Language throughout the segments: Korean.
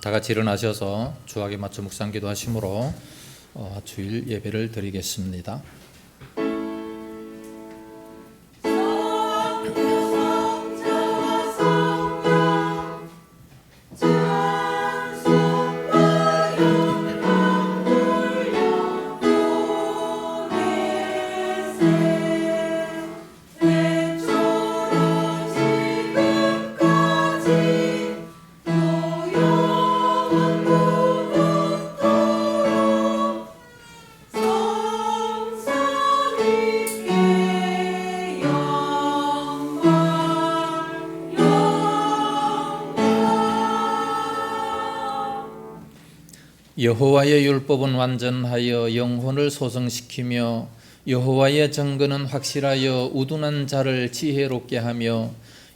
다 같이 일어나셔서 주학에 맞춰 묵상 기도하심으로 주일 예배를 드리겠습니다. 여호와의 율법은 완전하여 영혼을 소성시키며 여호와의 정근은 확실하여 우둔한 자를 지혜롭게 하며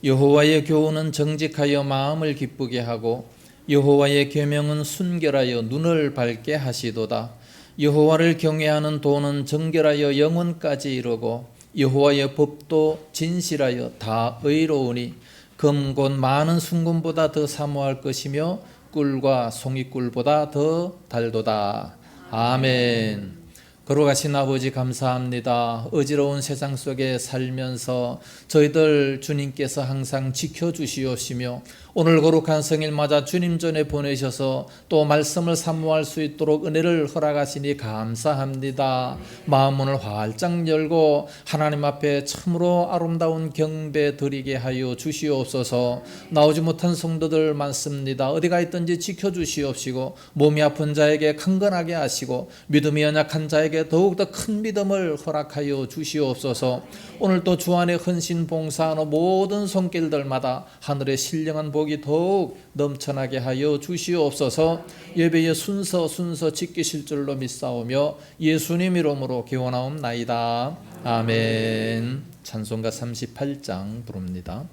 여호와의 교훈은 정직하여 마음을 기쁘게 하고 여호와의 계명은 순결하여 눈을 밝게 하시도다. 여호와를 경외하는 도는 정결하여 영혼까지 이르고 여호와의 법도 진실하여 다 의로우니 금곧 많은 순금보다 더 사모할 것이며 꿀과 송이꿀보다 더 달도다. 아멘. 걸어가신 아버지 감사합니다. 어지러운 세상 속에 살면서 저희들 주님께서 항상 지켜주시옵시며 오늘 거룩한 성일 맞아 주님 전에 보내셔서 또 말씀을 사모할 수 있도록 은혜를 허락하시니 감사합니다. 마음 문을 활짝 열고 하나님 앞에 참으로 아름다운 경배 드리게 하여 주시옵소서. 나오지 못한 성도들 많습니다. 어디가 있든지 지켜주시옵시고 몸이 아픈 자에게 강건하게 하시고 믿음이 연약한 자에게 더욱더 큰 믿음을 허락하여 주시옵소서. 오늘 또 주 안에 헌신 봉사하는 모든 손길들마다 하늘의 신령한 복이 더욱 넘쳐나게 하여 주시옵소서. 예배의 순서 지키실 줄로 믿사오며 예수님 이름으로 기원하옵나이다. 아멘. 찬송가 38장 부릅니다.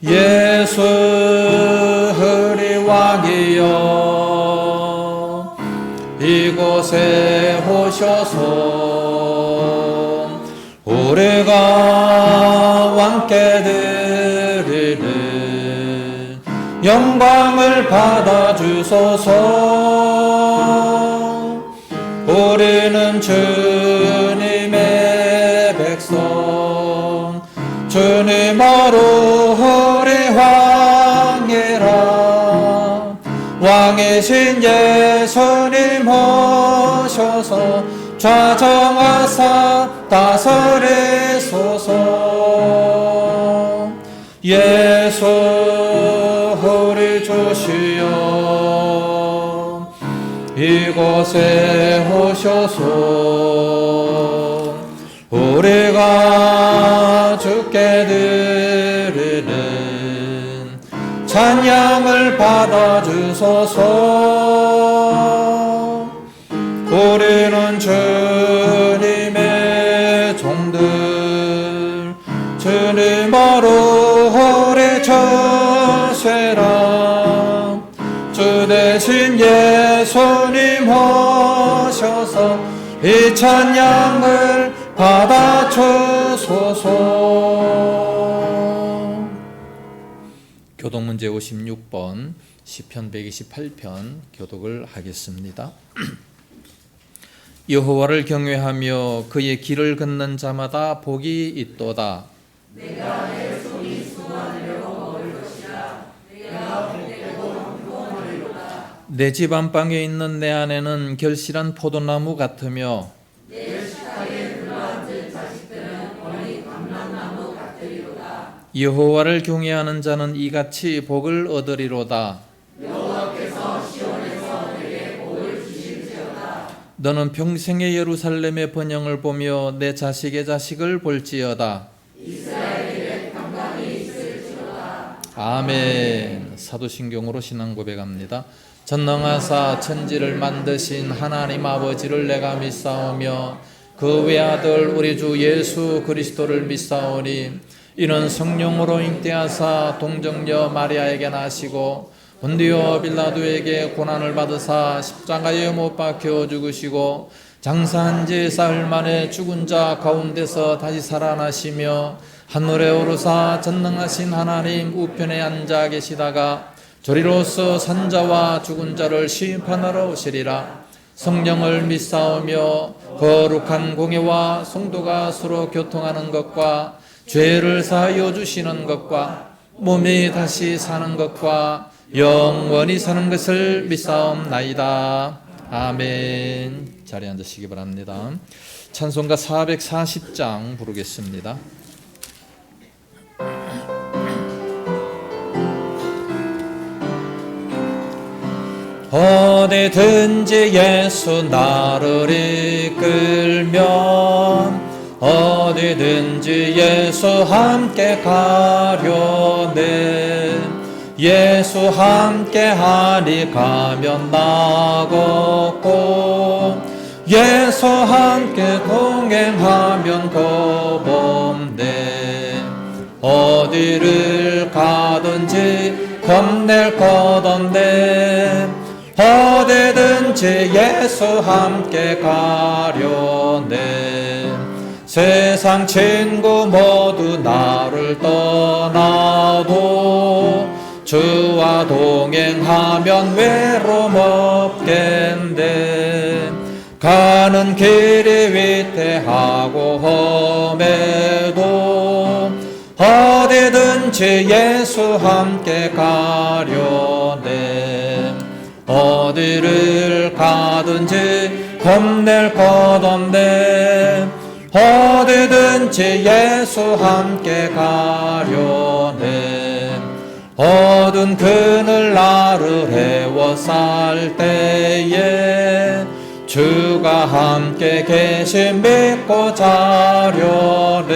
예수 왕이여 이곳에 오셔서 우리가 왕께 드리는 영광을 받아주소서. 우리는 주님의 백성 주님으로 우리 왕이라 왕이신 예수님 오셔서 좌정하사 다스리소서. 예수 우리 주시여 이곳에 오셔서 우리가 주께 드리는 찬양을 받아주소서. 우리는 주님의 종들 주님으로 우리 처세라. 주 대신 예수님 오셔서 이 찬양을 받아주소서. 교독문제 56번 시편 128편 교독을 하겠습니다. 여호와를 경외하며 그의 길을 걷는 자마다 복이 있도다. 내가 내 손이 수고하려고 먹을 것이라. 내가 복되고 형통하리로다. 내 집 안방에 있는 내 아내는 결실한 포도나무 같으며 내 식탁에 둘러앉은 자식들은 어린 감람나무 같으리로다. 여호와를 경외하는 자는 이같이 복을 얻으리로다. 여호와께서 시온에서 내게 복을 주실지어다. 너는 평생의 예루살렘의 번영을 보며 내 자식의 자식을 볼지어다. 이스라엘에 평강이 있을지어다. 아멘. 사도신경으로 신앙 고백합니다. 전능하사 천지를 만드신 하나님 아버지를 내가 믿사오며 그 외아들 우리 주 예수 그리스도를 믿사오니 이는 성령으로 잉태하사 동정녀 마리아에게 나시고 본디오 빌라도에게 고난을 받으사 십자가에 못 박혀 죽으시고 장사한 지 사흘 만에 죽은 자 가운데서 다시 살아나시며 하늘에 오르사 전능하신 하나님 우편에 앉아 계시다가 저리로서 산자와 죽은 자를 심판하러 오시리라. 성령을 믿사오며 거룩한 공예와 성도가 서로 교통하는 것과 죄를 사하여 주시는 것과 몸이 다시 사는 것과 영원히 사는 것을 믿사옵나이다. 아멘. 자리에 앉으시기 바랍니다. 찬송가 440장 부르겠습니다. 어디든지 예수 나를 이끌면 어디든지 예수 함께 가려네. 예수 함께하리 가면 나겠고 예수 함께 동행하면 겁없네. 어디를 가든지 겁낼 것 없네. 어디든지 예수 함께 가려네. 세상 친구 모두 나를 떠나도 주와 동행하면 외로움 없겠네. 가는 길이 위태하고 험해도 어디든지 예수 함께 가려네. 어디를 가든지 겁낼 것 없네. 어디든지 예수 함께 가려네. 어두운 그늘 나를 헤워쌀 때에 주가 함께 계심 믿고 자려네.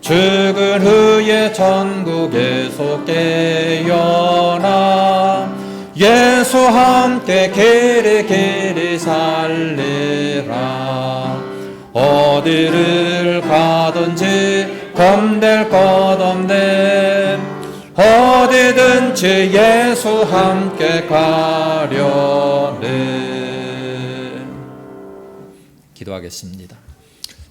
죽은 후에 천국에서 깨어나 예수 함께 길이 살리라. 어디를 가든지 겁낼 것 없네. 어디든지 예수 함께 가려네. 기도하겠습니다.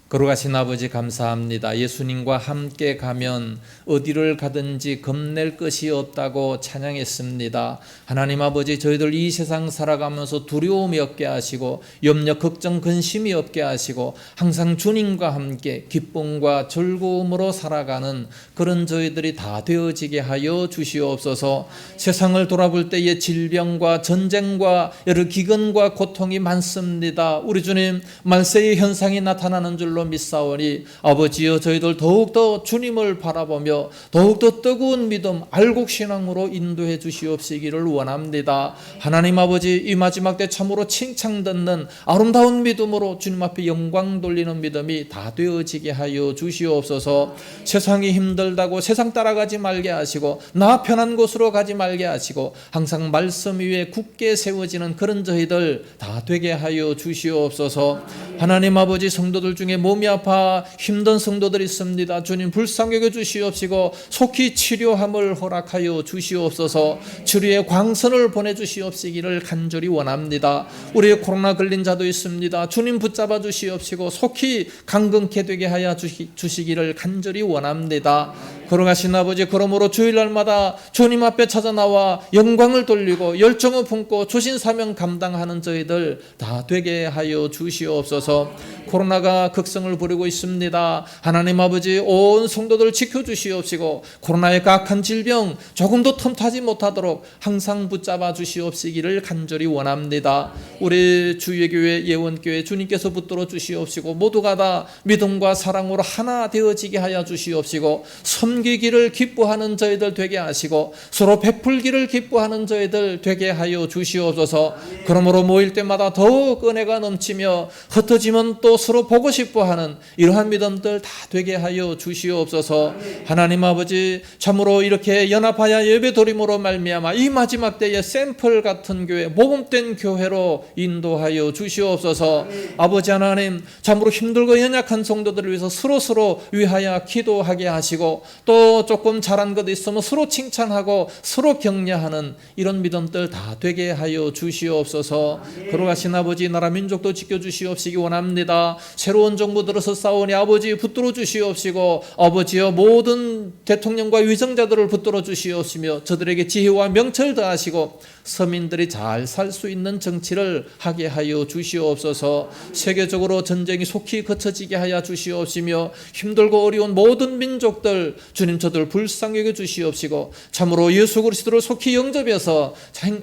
거룩하신 아버지 감사합니다. 예수님과 함께 가면 어디를 가든지 겁낼 것이 없다고 찬양했습니다. 하나님 아버지, 저희들 이 세상 살아가면서 두려움이 없게 하시고 염려 걱정 근심이 없게 하시고 항상 주님과 함께 기쁨과 즐거움으로 살아가는 그런 저희들이 다 되어지게 하여 주시옵소서. 세상을 돌아볼 때에 질병과 전쟁과 여러 기근과 고통이 많습니다. 우리 주님, 말세의 현상이 나타나는 줄로 믿사오니 아버지여, 저희들 더욱더 주님을 바라보며 더욱더 뜨거운 믿음 알곡신앙으로 인도해 주시옵시기를 원합니다. 하나님 아버지, 이 마지막 때 참으로 칭찬 듣는 아름다운 믿음으로 주님 앞에 영광 돌리는 믿음이 다 되어지게 하여 주시옵소서. 세상이 힘들다고 세상 따라가지 말게 하시고 나 편한 곳으로 가지 말게 하시고 항상 말씀 위에 굳게 세워지는 그런 저희들 다 되게 하여 주시옵소서. 하나님 아버지, 성도들 중에 몸이 아파 힘든 성도들이 있습니다. 주님 불쌍히 여겨 주시옵시고 속히 치료함을 허락하여 주시옵소서. 치료의 광선을 보내주시옵시기를 간절히 원합니다. 우리 코로나 걸린 자도 있습니다. 주님 붙잡아 주시옵시고 속히 강건케 되게 하여 주시기를 간절히 원합니다. 거룩하신 아버지, 그러므로 주일날마다 주님 앞에 찾아 나와 영광을 돌리고 열정을 품고 주신 사명 감당하는 저희들 다 되게 하여 주시옵소서. 코로나가 극성을 부리고 있습니다. 하나님 아버지, 온 성도들 지켜주시옵시고 코로나의 각한 질병 조금도 틈타지 못하도록 항상 붙잡아 주시옵시기를 간절히 원합니다. 우리 주의교회 예원교회 주님께서 붙들어 주시옵시고 모두가 다 믿음과 사랑으로 하나 되어지게 하여 주시옵시고 섬기기를 기뻐하는 저희들 되게 하시고 서로 베풀기를 기뻐하는 저희들 되게 하여 주시옵소서. 그러므로 모일 때마다 더욱 은혜가 넘치며 흩어지면 또 서로 보고 싶어하는 이러한 믿음들 다 되게 하여 주시옵소서. 하나님 아버지, 참으로 이렇게 연합하여 예배드림으로 말미암아 이 마지막 때에 샘플 같은 교회, 모범된 교회로 인도하여 주시옵소서. 아버지 하나님, 참으로 힘들고 연약한 성도들을 위해서 서로 위하여 기도하게 하시고 또 조금 잘한 것도 있으면 서로 칭찬하고 서로 격려하는 이런 믿음들 다 되게 하여 주시옵소서. 걸어가신 아버지 나라 민족도 지켜주시옵시기 원합니다. 새로운 정부 들어서 싸우니 아버지 붙들어 주시옵시고 아버지여 모든 대통령과 위정자들을 붙들어 주시옵시며 저들에게 지혜와 명철 더하시고 서민들이 잘 살 수 있는 정치를 하게 하여 주시옵소서. 세계적으로 전쟁이 속히 그쳐지게 하여 주시옵시며 힘들고 어려운 모든 민족들 주님 저들 불쌍히 여겨 주시옵시고 참으로 예수 그리스도를 속히 영접해서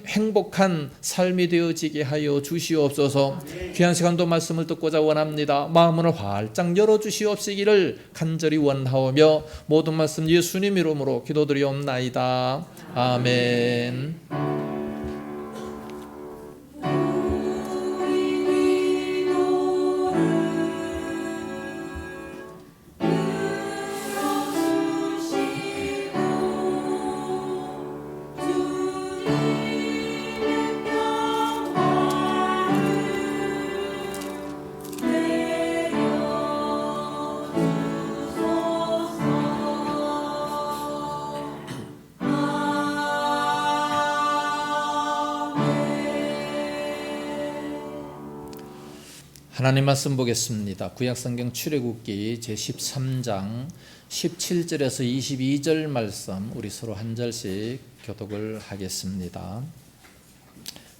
행복한 삶이 되어지게 하여 주시옵소서. 귀한 시간도 말씀을 듣고자 원합니다. 마음을 활짝 열어 주시옵시기를 간절히 원하오며 모든 말씀 예수님 이름으로 기도드리옵나이다. 아멘. 하나님 말씀 보겠습니다. 구약성경 출애굽기 제13장 17절에서 22절 말씀 우리 서로 한 절씩 교독을 하겠습니다.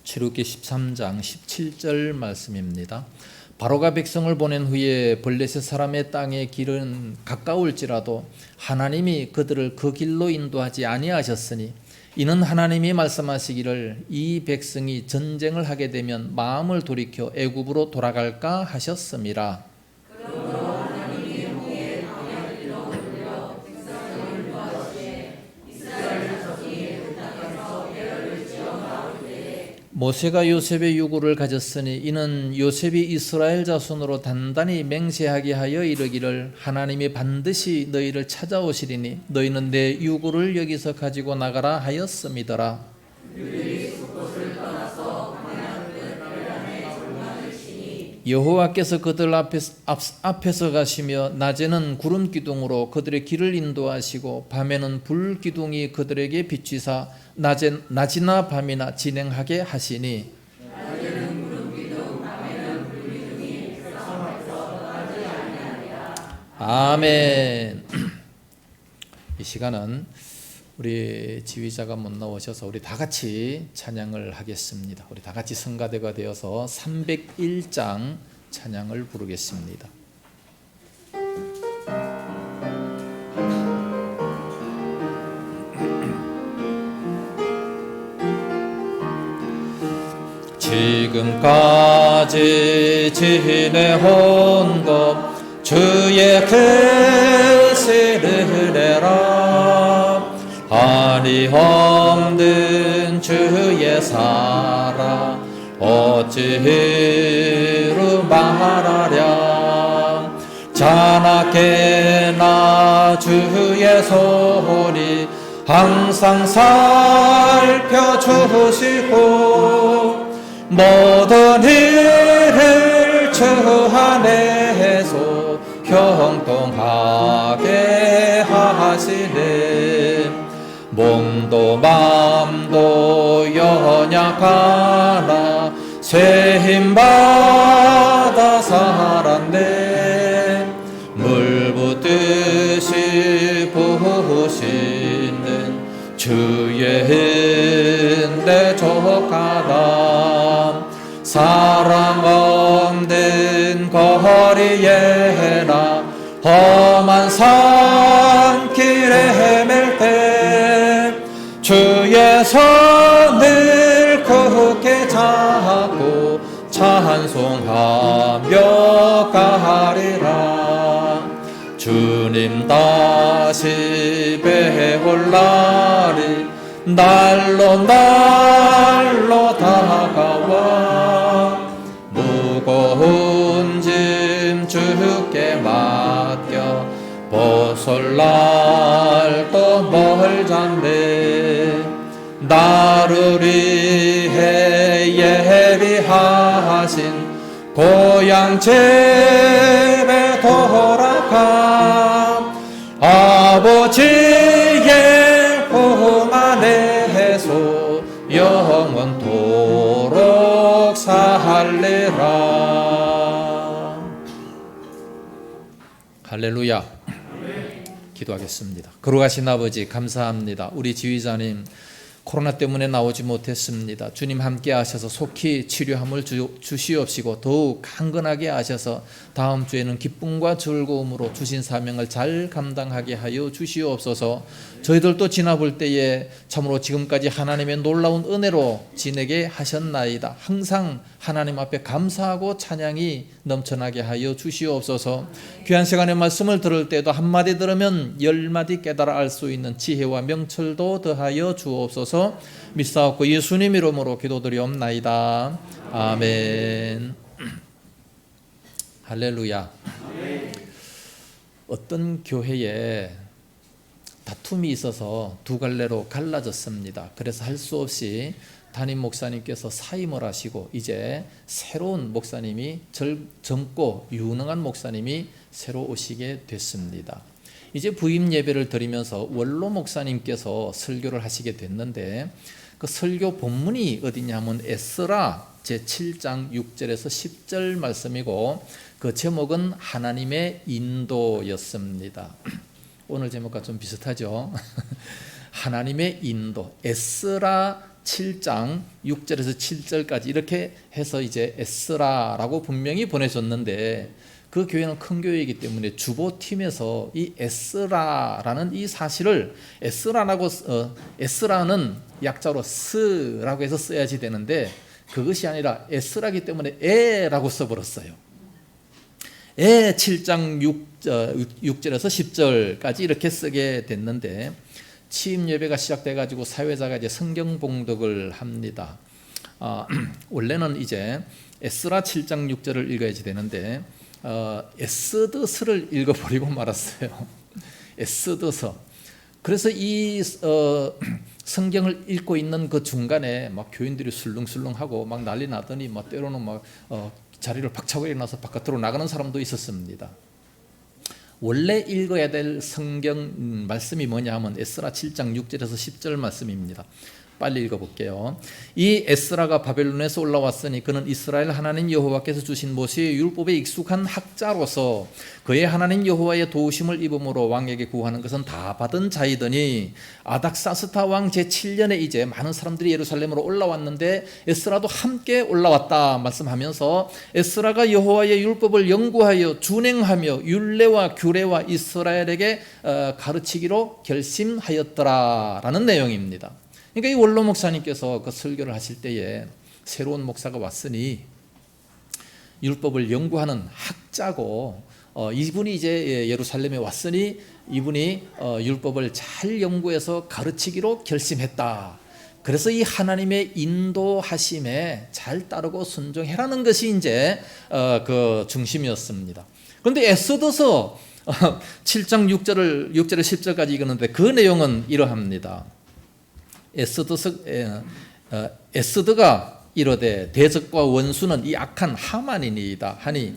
출애굽기 13장 17절 말씀입니다. 바로가 백성을 보낸 후에 블레셋 사람의 땅의 길은 가까울지라도 하나님이 그들을 그 길로 인도하지 아니하셨으니 이는 하나님이 말씀하시기를 이 백성이 전쟁을 하게 되면 마음을 돌이켜 애굽으로 돌아갈까 하셨음이라. 모세가 요셉의 유고를 가졌으니 이는 요셉이 이스라엘 자손으로 단단히 맹세하게 하여 이르기를 하나님이 반드시 너희를 찾아오시리니 너희는 내 유고를 여기서 가지고 나가라 하였음이더라. 여호와께서 그들 앞에서 가시며 낮에는 구름 기둥으로 그들의 길을 인도하시고 밤에는 불 기둥이 그들에게 비추사 낮이나 밤이나 진행하게 하시니 아멘. 이 시간은 우리 지휘자가 못 나오셔서 우리 다 같이 찬양을 하겠습니다. 우리 다 같이 성가대가 되어서 301장 찬양을 부르겠습니다. 지금까지 지내온 것 주의 계시를 해라. 아니 없는 주의 사랑 어찌로 말하랴. 자나깨나 주의 손이 항상 살펴주시고 모든 일을 주 안에서 형통하게 하시네. 몸도 마음도 연약하나 새 힘받아 살았네. 물 붓듯이 부으시는 주의 은혜 족하다. 사람 없는 거리에나 험한 산길에 헤맬 때 주의 손을 굳게 잡고 찬송하며 가리라. 주님 다시 배울 날이 날로 날로 다가와 무거운 짐 주께 맡겨 벗을 날도 멀잖네. 나를 위해 예비하신 고향 집에 돌아가 아버지 지혜 홍안에서 영원토록 살래라. 할렐루야. 기도하겠습니다. 거룩하신 아버지 감사합니다. 우리 지휘자님 코로나 때문에 나오지 못했습니다. 주님 함께 하셔서 속히 치료함을 주시옵시고 더욱 강건하게 하셔서 다음 주에는 기쁨과 즐거움으로 주신 사명을 잘 감당하게 하여 주시옵소서. 저희들도 지나볼 때에 참으로 지금까지 하나님의 놀라운 은혜로 지내게 하셨나이다. 항상 하나님 앞에 감사하고 찬양이 넘쳐나게 하여 주시옵소서. 귀한 시간의 말씀을 들을 때도 한마디 들으면 10마디 깨달아 알 수 있는 지혜와 명철도 더하여 주옵소서. 믿사옵고 예수님 이름으로 기도드리옵나이다. 아멘. 할렐루야. 어떤 교회에 다툼이 있어서 두 갈래로 갈라졌습니다. 그래서 할 수 없이 담임 목사님께서 사임을 하시고 이제 새로운 목사님이 젊고 유능한 목사님이 새로 오시게 됐습니다. 이제 부임 예배를 드리면서 원로 목사님께서 설교를 하시게 됐는데 그 설교 본문이 어디냐면 에스라 제7장 6절에서 10절 말씀이고 그 제목은 하나님의 인도였습니다. 오늘 제목과 좀 비슷하죠. 하나님의 인도. 에스라 7장 6절에서 7절까지 이렇게 해서 이제 에스라라고 분명히 보내줬는데 그 교회는 큰 교회이기 때문에 주보팀에서 이 에스라라는 이 사실을 에스라는 약자로 스라고 해서 써야지 되는데 그것이 아니라 에스라기 때문에 에라고 써버렸어요. 에 7장 6절에서 10절까지 이렇게 쓰게 됐는데 취임 예배가 시작돼가지고 사회자가 이제 성경 봉독을 합니다. 원래는 이제 에스라 7장 6절을 읽어야지 되는데 에스더서를 읽어버리고 말았어요. 에스더서. 그래서 이 성경을 읽고 있는 그 중간에 막 교인들이 술렁술렁하고 막 난리 나더니 막 때로는 막 자리를 박차고 일어나서 바깥으로 나가는 사람도 있었습니다. 원래 읽어야 될 성경 말씀이 뭐냐 하면 에스라 7장 6절에서 10절 말씀입니다. 빨리 읽어볼게요. 이 에스라가 바벨론에서 올라왔으니 그는 이스라엘 하나님 여호와께서 주신 모세의 율법에 익숙한 학자로서 그의 하나님 여호와의 도우심을 입음으로 왕에게 구하는 것은 다 받은 자이더니 아닥사스타 왕 제7년에 이제 많은 사람들이 예루살렘으로 올라왔는데 에스라도 함께 올라왔다 말씀하면서 에스라가 여호와의 율법을 연구하여 준행하며 율례와 규례와 이스라엘에게 가르치기로 결심하였더라라는 내용입니다. 그러니까 이 원로 목사님께서 그 설교를 하실 때에 새로운 목사가 왔으니 율법을 연구하는 학자고 이분이 이제 예루살렘에 왔으니 이분이 율법을 잘 연구해서 가르치기로 결심했다. 그래서 이 하나님의 인도하심에 잘 따르고 순종해라는 것이 이제 그 중심이었습니다. 그런데 에스더서 7장 6절을 10절까지 읽었는데 그 내용은 이러합니다. 에스더가 이르되 대적과 원수는 이 악한 하만이니이다 하니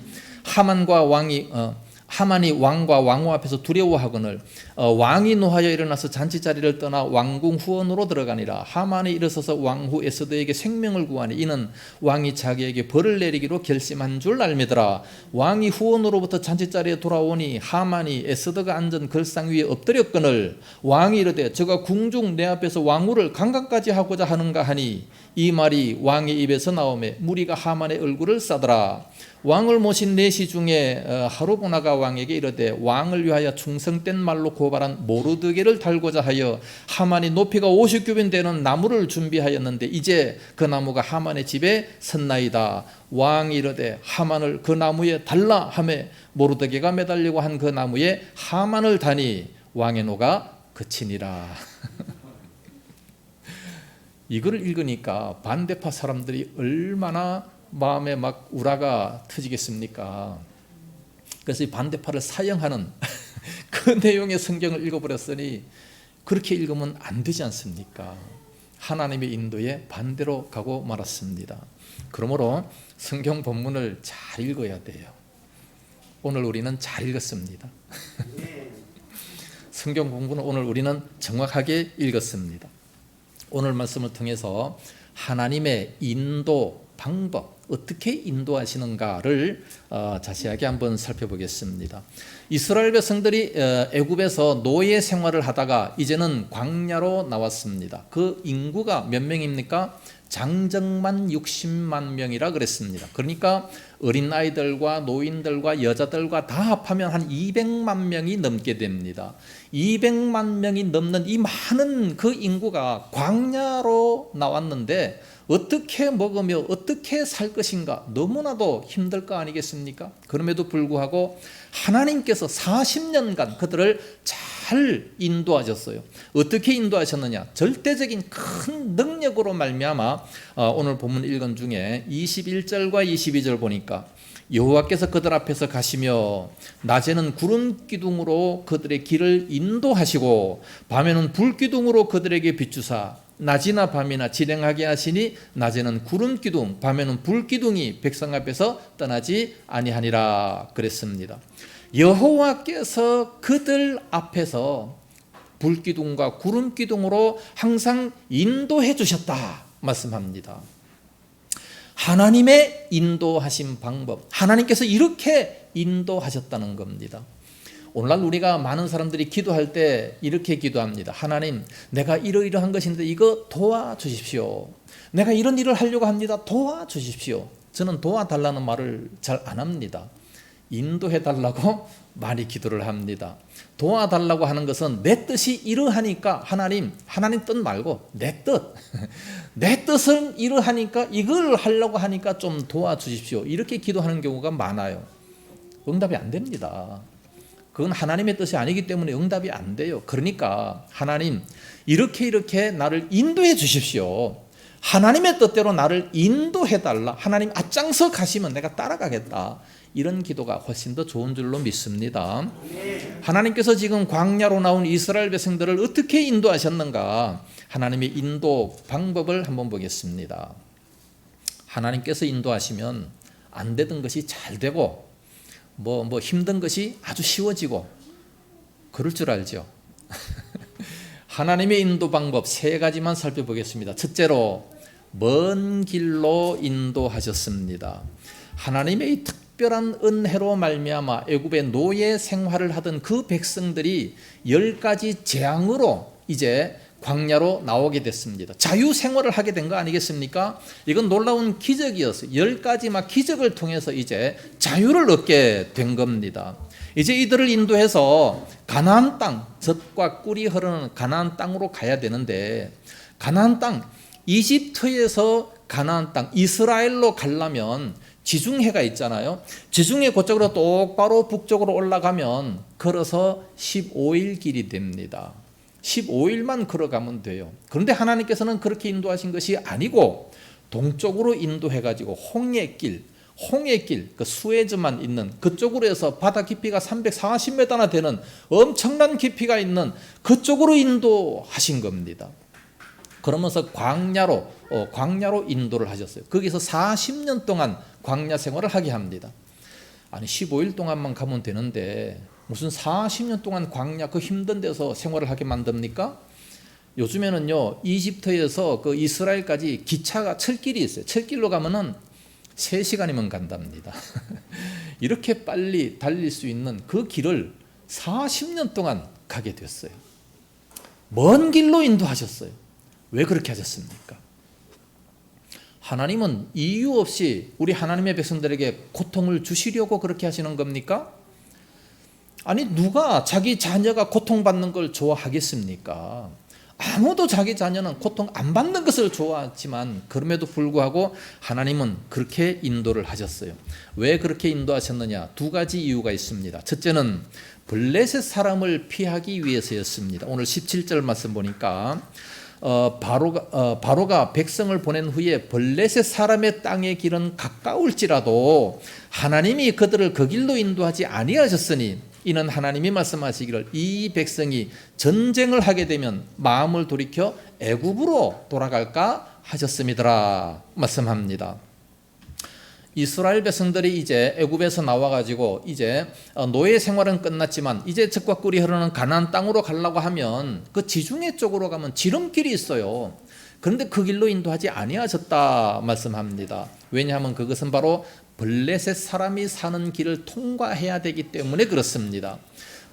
하만이 왕과 왕후 앞에서 두려워하거늘 왕이 노하여 일어나서 잔치자리를 떠나 왕궁 후원으로 들어가니라. 하만이 일어서서 왕후 에스더에게 생명을 구하니 이는 왕이 자기에게 벌을 내리기로 결심한 줄 알미더라. 왕이 후원으로부터 잔치자리에 돌아오니 하만이 에스더가 앉은 걸상 위에 엎드렸거늘 왕이 이르되 저가 궁중 내 앞에서 왕후를 강간까지 하고자 하는가 하니 이 말이 왕의 입에서 나오매 무리가 하만의 얼굴을 싸더라. 왕을 모신 내시 중에 하르보나가 왕에게 이르되 왕을 위하여 충성된 말로 고발한 모르드게를 달고자 하여 하만이 높이가 50규빗 되는 나무를 준비하였는데 이제 그 나무가 하만의 집에 섰나이다. 왕이 이르되 하만을 그 나무에 달라 하매 모르드게가 매달리고 한 그 나무에 하만을 다니 왕의 노가 그치니라. 이걸 읽으니까 반대파 사람들이 얼마나 마음에 막 우라가 터지겠습니까? 그래서 이 반대파를 사형하는 그 내용의 성경을 읽어버렸으니 그렇게 읽으면 안 되지 않습니까? 하나님의 인도에 반대로 가고 말았습니다. 그러므로 성경 본문을 잘 읽어야 돼요. 오늘 우리는 잘 읽었습니다. 성경 공부는 오늘 우리는 정확하게 읽었습니다. 오늘 말씀을 통해서 하나님의 인도 방법, 어떻게 인도하시는가를 자세하게 한번 살펴보겠습니다. 이스라엘 백성들이 애굽에서 노예 생활을 하다가 이제는 광야로 나왔습니다. 그 인구가 몇 명입니까? 장정만 60만 명이라 그랬습니다. 그러니까 어린아이들과 노인들과 여자들과 다 합하면 한 200만 명이 넘게 됩니다. 200만 명이 넘는 이 많은 그 인구가 광야로 나왔는데 어떻게 먹으며 어떻게 살 것인가 너무나도 힘들 거 아니겠습니까? 그럼에도 불구하고 하나님께서 40년간 그들을 잘 인도하셨어요. 어떻게 인도하셨느냐? 절대적인 큰 능력으로 말미암아 오늘 본문 읽은 중에 21절과 22절 보니까 여호와께서 그들 앞에서 가시며 낮에는 구름 기둥으로 그들의 길을 인도하시고 밤에는 불 기둥으로 그들에게 비추사 낮이나 밤이나 진행하게 하시니 낮에는 구름 기둥 밤에는 불 기둥이 백성 앞에서 떠나지 아니하니라 그랬습니다. 여호와께서 그들 앞에서 불 기둥과 구름 기둥으로 항상 인도해 주셨다 말씀합니다. 하나님의 인도하신 방법, 하나님께서 이렇게 인도하셨다는 겁니다. 오늘날 우리가 많은 사람들이 기도할 때 이렇게 기도합니다. 하나님, 내가 이러이러한 것인데 이거 도와주십시오. 내가 이런 일을 하려고 합니다. 도와주십시오. 저는 도와달라는 말을 잘 안 합니다. 인도해달라고 많이 기도를 합니다. 도와달라고 하는 것은 내 뜻이 이러하니까 하나님 뜻 말고 내 뜻. 내 뜻은 이러하니까 이걸 하려고 하니까 좀 도와주십시오. 이렇게 기도하는 경우가 많아요. 응답이 안 됩니다. 그건 하나님의 뜻이 아니기 때문에 응답이 안 돼요. 그러니까 하나님 이렇게 나를 인도해 주십시오. 하나님의 뜻대로 나를 인도해 달라. 하나님 앞장서 가시면 내가 따라가겠다. 이런 기도가 훨씬 더 좋은 줄로 믿습니다. 하나님께서 지금 광야로 나온 이스라엘 백성들을 어떻게 인도하셨는가? 하나님의 인도 방법을 한번 보겠습니다. 하나님께서 인도하시면 안 되던 것이 잘 되고 뭐 힘든 것이 아주 쉬워지고 그럴 줄 알죠. 하나님의 인도 방법 세 가지만 살펴보겠습니다. 첫째로 먼 길로 인도하셨습니다. 하나님의 이 특별한 은혜로 말미암아 애굽의 노예 생활을 하던 그 백성들이 10가지 재앙으로 이제 광야로 나오게 됐습니다. 자유 생활을 하게 된 거 아니겠습니까? 이건 놀라운 기적이었어요. 10가지 막 기적을 통해서 이제 자유를 얻게 된 겁니다. 이제 이들을 인도해서 가나안 땅, 젖과 꿀이 흐르는 가나안 땅으로 가야 되는데 가나안 땅, 이집트에서 가나안 땅, 이스라엘로 가려면 지중해가 있잖아요. 지중해 그쪽으로 똑바로 북쪽으로 올라가면 걸어서 15일 길이 됩니다. 15일만 걸어가면 돼요. 그런데 하나님께서는 그렇게 인도하신 것이 아니고 동쪽으로 인도해가지고 홍해길, 그 수에즈만 있는 그쪽으로 해서 바다 깊이가 340m나 되는 엄청난 깊이가 있는 그쪽으로 인도하신 겁니다. 그러면서 광야로 인도를 하셨어요. 거기서 40년 동안 광야 생활을 하게 합니다. 아니 15일 동안만 가면 되는데 무슨 40년 동안 광야 그 힘든 데서 생활을 하게 만듭니까? 요즘에는요 이집트에서 그 이스라엘까지 기차가 철길이 있어요. 철길로 가면은 3시간이면 간답니다. 이렇게 빨리 달릴 수 있는 그 길을 40년 동안 가게 됐어요. 먼 길로 인도하셨어요. 왜 그렇게 하셨습니까? 하나님은 이유 없이 우리 하나님의 백성들에게 고통을 주시려고 그렇게 하시는 겁니까? 아니 누가 자기 자녀가 고통받는 걸 좋아하겠습니까? 아무도 자기 자녀는 고통 안 받는 것을 좋아하지만 그럼에도 불구하고 하나님은 그렇게 인도를 하셨어요. 왜 그렇게 인도하셨느냐? 2가지 이유가 있습니다. 첫째는 블레셋 사람을 피하기 위해서였습니다. 오늘 17절 말씀 보니까 바로가 백성을 보낸 후에 블레셋 사람의 땅의 길은 가까울지라도 하나님이 그들을 그 길로 인도하지 아니하셨으니 이는 하나님이 말씀하시기를 이 백성이 전쟁을 하게 되면 마음을 돌이켜 애굽으로 돌아갈까 하셨음이더라 말씀합니다. 이스라엘 백성들이 이제 애굽에서 나와가지고 이제 노예 생활은 끝났지만 이제 젖과 꿀이 흐르는 가나안 땅으로 가려고 하면 그 지중해 쪽으로 가면 지름길이 있어요. 그런데 그 길로 인도하지 아니하셨다 말씀합니다. 왜냐하면 그것은 바로 블레셋 사람이 사는 길을 통과해야 되기 때문에 그렇습니다.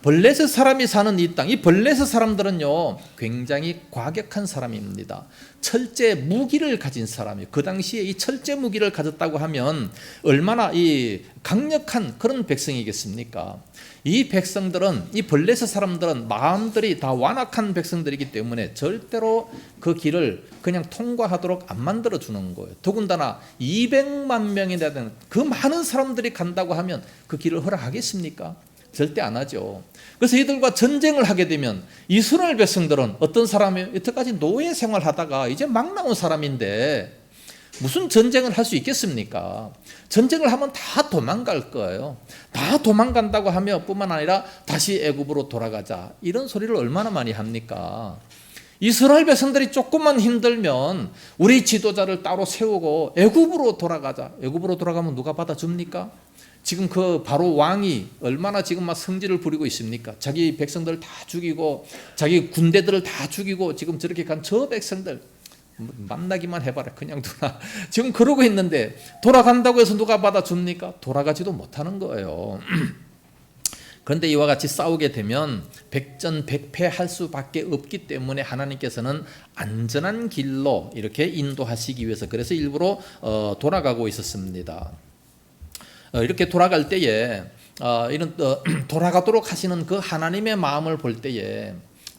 블레셋 사람이 사는 이 땅, 이 블레셋 사람들은요 굉장히 과격한 사람입니다. 철제 무기를 가진 사람이에요. 그 당시에 이 철제 무기를 가졌다고 하면 얼마나 이 강력한 그런 백성이겠습니까? 이 백성들은, 이 블레셋 사람들은 마음들이 다 완악한 백성들이기 때문에 절대로 그 길을 그냥 통과하도록 안 만들어 주는 거예요. 더군다나 200만 명이 되는 그 많은 사람들이 간다고 하면 그 길을 허락하겠습니까? 절대 안 하죠. 그래서 이들과 전쟁을 하게 되면 이스라엘 백성들은 어떤 사람이에요? 여태까지 노예 생활하다가 이제 막 나온 사람인데 무슨 전쟁을 할 수 있겠습니까? 전쟁을 하면 다 도망갈 거예요. 다 도망간다고 하며 뿐만 아니라 다시 애굽으로 돌아가자, 이런 소리를 얼마나 많이 합니까? 이스라엘 백성들이 조금만 힘들면 우리 지도자를 따로 세우고 애굽으로 돌아가자. 애굽으로 돌아가면 누가 받아줍니까? 지금 그 바로 왕이 얼마나 지금 막 성질을 부리고 있습니까? 자기 백성들을 다 죽이고 자기 군대들을 다 죽이고 지금 저렇게 간 저 백성들 만나기만 해봐라 그냥 두나 지금 그러고 있는데 돌아간다고 해서 누가 받아줍니까? 돌아가지도 못하는 거예요. 그런데 이와 같이 싸우게 되면 백전백패할 수밖에 없기 때문에 하나님께서는 안전한 길로 이렇게 인도하시기 위해서 그래서 일부러 돌아가고 있었습니다. 이렇게 돌아갈 때에 이런 돌아가도록 하시는 그 하나님의 마음을 볼 때에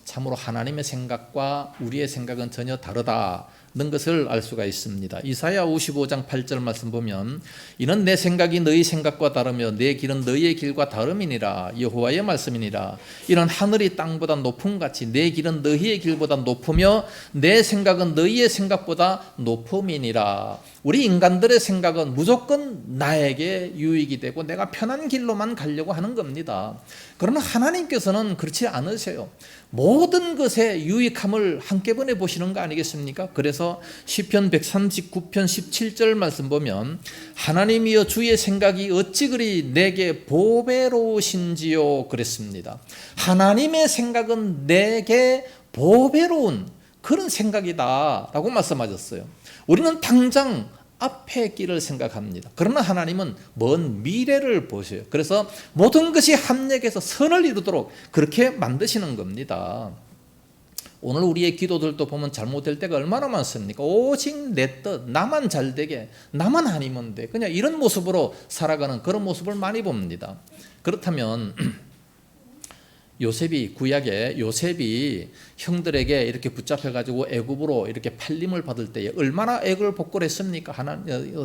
참으로 하나님의 생각과 우리의 생각은 전혀 다르다는 것을 알 수가 있습니다. 이사야 55장 8절 말씀 보면 이는 내 생각이 너희 생각과 다르며 내 길은 너희의 길과 다름이니라 여호와의 말씀이니라. 이는 하늘이 땅보다 높음같이 내 길은 너희의 길보다 높으며 내 생각은 너희의 생각보다 높음이니라. 우리 인간들의 생각은 무조건 나에게 유익이 되고 내가 편한 길로만 가려고 하는 겁니다. 그러나 하나님께서는 그렇지 않으세요. 모든 것에 유익함을 한꺼번에 보시는 거 아니겠습니까? 그래서 시편 139편 17절 말씀 보면 하나님이여 주의 생각이 어찌 그리 내게 보배로우신지요 그랬습니다. 하나님의 생각은 내게 보배로운 그런 생각이다 라고 말씀하셨어요. 우리는 당장 앞의 길을 생각합니다. 그러나 하나님은 먼 미래를 보셔요. 그래서 모든 것이 합력해서 선을 이루도록 그렇게 만드시는 겁니다. 오늘 우리의 기도들도 보면 잘못될 때가 얼마나 많습니까? 오직 내 뜻, 나만 잘 되게, 나만 아니면 돼. 그냥 이런 모습으로 살아가는 그런 모습을 많이 봅니다. 그렇다면 요셉이 구약에 요셉이 형들에게 이렇게 붙잡혀가지고 애굽으로 이렇게 팔림을 받을 때에 얼마나 애걸 복걸했습니까?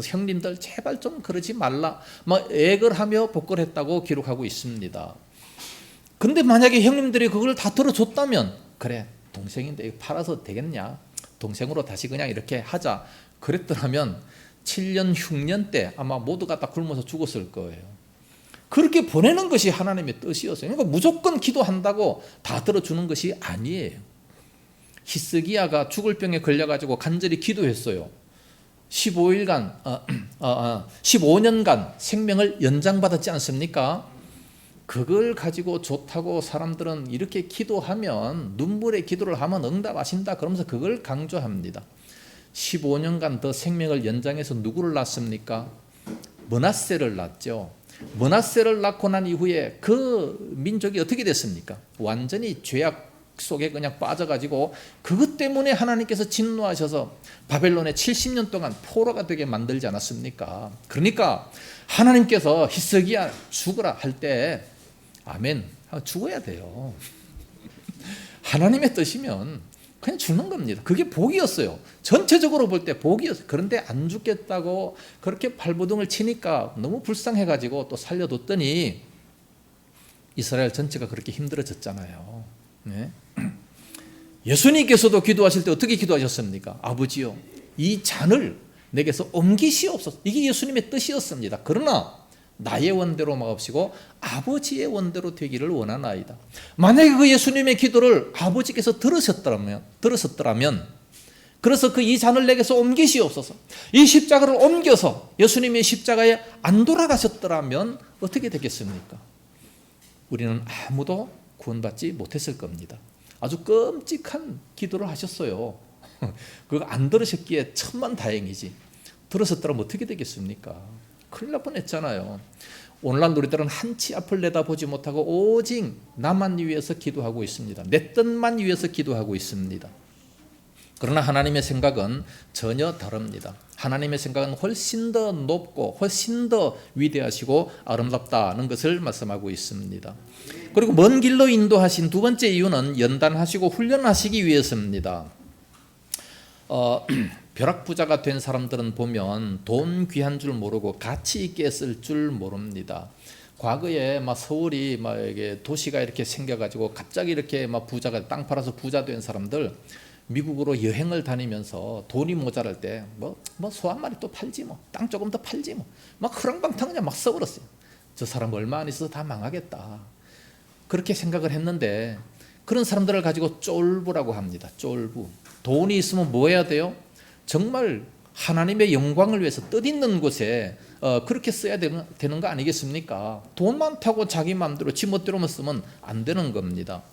형님들 제발 좀 그러지 말라 막 애걸 하며 복걸했다고 기록하고 있습니다. 근데 만약에 형님들이 그걸 다 들어줬다면 그래 동생인데 팔아서 되겠냐? 동생으로 다시 그냥 이렇게 하자 그랬더라면 7년 흉년 때 아마 모두가 다 굶어서 죽었을 거예요. 그렇게 보내는 것이 하나님의 뜻이었어요. 그러니까 무조건 기도한다고 다 들어주는 것이 아니에요. 히스기야가 죽을 병에 걸려가지고 간절히 기도했어요. 15년간 생명을 연장받았지 않습니까? 그걸 가지고 좋다고 사람들은 이렇게 기도하면 눈물의 기도를 하면 응답하신다 그러면서 그걸 강조합니다. 15년간 더 생명을 연장해서 누구를 낳습니까? 므낫세를 낳았죠. 므낫세를 낳고 난 이후에 그 민족이 어떻게 됐습니까? 완전히 죄악 속에 그냥 빠져가지고 그것 때문에 하나님께서 진노하셔서 바벨론에 70년 동안 포로가 되게 만들지 않았습니까? 그러니까 하나님께서 히스기야 죽으라 할 때 아멘 죽어야 돼요. 하나님의 뜻이면 그냥 죽는 겁니다. 그게 복이었어요. 전체적으로 볼 때 복이었어요. 그런데 안 죽겠다고 그렇게 발버둥을 치니까 너무 불쌍해가지고 또 살려뒀더니 이스라엘 전체가 그렇게 힘들어졌잖아요. 네? 예수님께서도 기도하실 때 어떻게 기도하셨습니까? 아버지요, 이 잔을 내게서 옮기시옵소서. 이게 예수님의 뜻이었습니다. 그러나 나의 원대로 마옵시고 아버지의 원대로 되기를 원하나이다. 만약에 그 예수님의 기도를 아버지께서 들으셨더라면 그래서 그 이 잔을 내게서 옮기시옵소서. 이 십자가를 옮겨서 예수님이 십자가에 안 돌아가셨더라면 어떻게 되겠습니까? 우리는 아무도 구원받지 못했을 겁니다. 아주 끔찍한 기도를 하셨어요. 그거 안 들으셨기에 천만다행이지. 들으셨더라면 어떻게 되겠습니까? 큰일 날 뻔했잖아요. 오늘날 우리들은 한치 앞을 내다보지 못하고 오직 나만 위해서 기도하고 있습니다. 내 뜻만 위해서 기도하고 있습니다. 그러나 하나님의 생각은 전혀 다릅니다. 하나님의 생각은 훨씬 더 높고 훨씬 더 위대하시고 아름답다는 것을 말씀하고 있습니다. 그리고 먼 길로 인도하신 두 번째 이유는 연단하시고 훈련하시기 위해서입니다. 벼락부자가 된 사람들은 보면 돈 귀한 줄 모르고 가치 있게 쓸 줄 모릅니다. 과거에 막 서울이 막 이게 도시가 이렇게 생겨가지고 갑자기 이렇게 막 부자가 땅 팔아서 부자 된 사람들 미국으로 여행을 다니면서 돈이 모자랄 때 뭐 소 한 마리 또 팔지 뭐 땅 조금 더 팔지 뭐 막 흐랑방탕 그냥 막 써버렸어요. 저 사람 얼마 안 있어서 다 망하겠다. 그렇게 생각을 했는데 그런 사람들을 가지고 쫄부라고 합니다. 쫄부. 돈이 있으면 뭐 해야 돼요? 정말 하나님의 영광을 위해서 뜻있는 곳에 그렇게 써야 되는 거 아니겠습니까? 돈 많다고 자기 마음대로 지멋대로만 쓰면 안 되는 겁니다.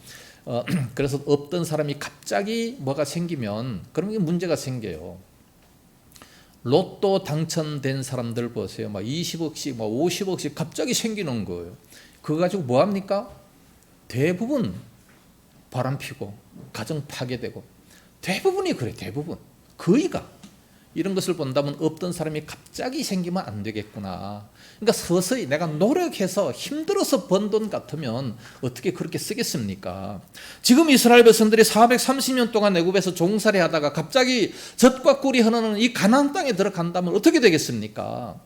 그래서 어떤 사람이 갑자기 뭐가 생기면 그러면 문제가 생겨요. 로또 당첨된 사람들 보세요. 막 20억씩, 막 50억씩 갑자기 생기는 거예요. 그거 가지고 뭐 합니까? 대부분 바람 피고 가정 파괴되고 대부분이 그래. 대부분 거의가 이런 것을 본다면 없던 사람이 갑자기 생기면 안 되겠구나. 그러니까 서서히 내가 노력해서 힘들어서 번 돈 같으면 어떻게 그렇게 쓰겠습니까? 지금 이스라엘 백성들이 430년 동안 애굽에서 종살이 하다가 갑자기 젖과 꿀이 흐르는 이 가나안 땅에 들어간다면 어떻게 되겠습니까?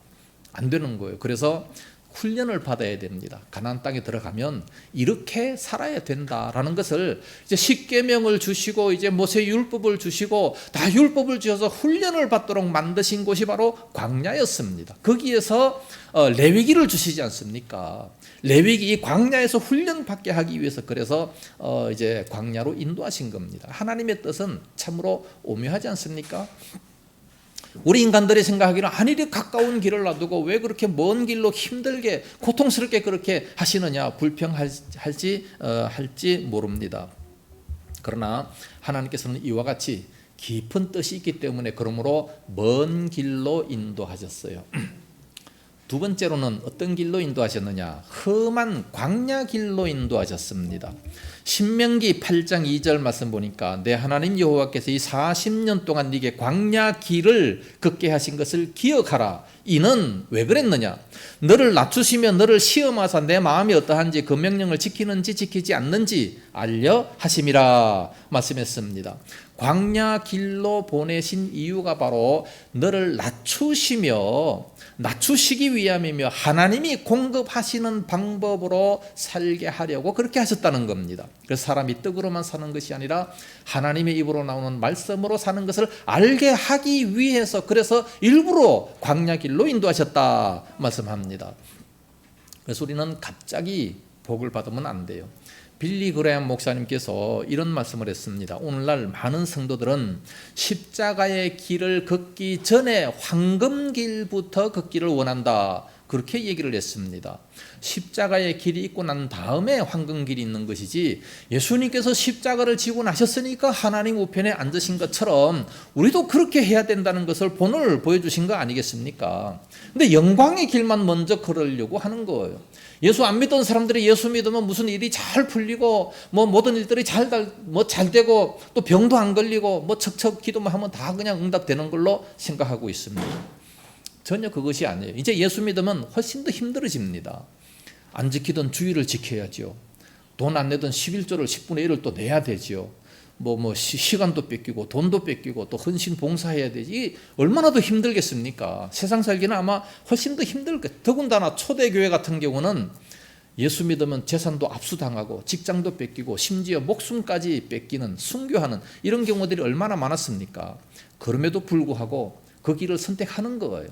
안 되는 거예요. 그래서 훈련을 받아야 됩니다. 가나안 땅에 들어가면 이렇게 살아야 된다라는 것을 이제 십계명을 주시고 이제 모세 율법을 주시고 다 율법을 주셔서 훈련을 받도록 만드신 곳이 바로 광야였습니다. 거기에서 레위기를 주시지 않습니까? 레위기 이 광야에서 훈련 받게 하기 위해서 그래서 이제 광야로 인도하신 겁니다. 하나님의 뜻은 참으로 오묘하지 않습니까? 우리 인간들이 생각하기는 아니 가까운 길을 놔두고 왜 그렇게 먼 길로 힘들게 고통스럽게 그렇게 하시느냐 불평할지 모릅니다. 그러나 하나님께서는 이와 같이 깊은 뜻이 있기 때문에 그러므로 먼 길로 인도하셨어요. 두 번째로는 어떤 길로 인도하셨느냐? 험한 광야 길로 인도하셨습니다. 신명기 8장 2절 말씀 보니까 내 하나님 여호와께서 이 40년 동안 네게 광야 길을 걷게 하신 것을 기억하라. 이는 왜 그랬느냐? 너를 낮추시며 너를 시험하사 내 마음이 어떠한지 그 명령을 지키는지 지키지 않는지 알려 하심이라 말씀했습니다. 광야 길로 보내신 이유가 바로 너를 낮추시기 위함이며 하나님이 공급하시는 방법으로 살게 하려고 그렇게 하셨다는 겁니다. 그래서 사람이 떡으로만 사는 것이 아니라 하나님의 입으로 나오는 말씀으로 사는 것을 알게 하기 위해서 그래서 일부러 광야 길로 인도하셨다 말씀합니다. 그래서 우리는 갑자기 복을 받으면 안 돼요. 빌리 그레함 목사님께서 이런 말씀을 했습니다. 오늘날 많은 성도들은 십자가의 길을 걷기 전에 황금길부터 걷기를 원한다. 그렇게 얘기를 했습니다. 십자가의 길이 있고 난 다음에 황금길이 있는 것이지 예수님께서 십자가를 지고 나셨으니까 하나님 우편에 앉으신 것처럼 우리도 그렇게 해야 된다는 것을 본을 보여주신 거 아니겠습니까? 근데 영광의 길만 먼저 걸으려고 하는 거예요. 예수 안 믿던 사람들이 예수 믿으면 무슨 일이 잘 풀리고 뭐 모든 일들이 잘 되고 또 병도 안 걸리고 뭐 척척 기도만 하면 다 그냥 응답되는 걸로 생각하고 있습니다. 전혀 그것이 아니에요. 이제 예수 믿으면 훨씬 더 힘들어집니다. 안 지키던 주의를 지켜야죠. 돈 안 내던 11조를 10분의 1을 또 내야 되죠. 시간도 뺏기고 돈도 뺏기고 또 헌신 봉사해야 되지. 얼마나 더 힘들겠습니까? 세상 살기는 아마 훨씬 더 힘들겠죠. 더군다나 초대교회 같은 경우는 예수 믿으면 재산도 압수당하고 직장도 뺏기고 심지어 목숨까지 뺏기는 순교하는 이런 경우들이 얼마나 많았습니까? 그럼에도 불구하고 그 길을 선택하는 거예요.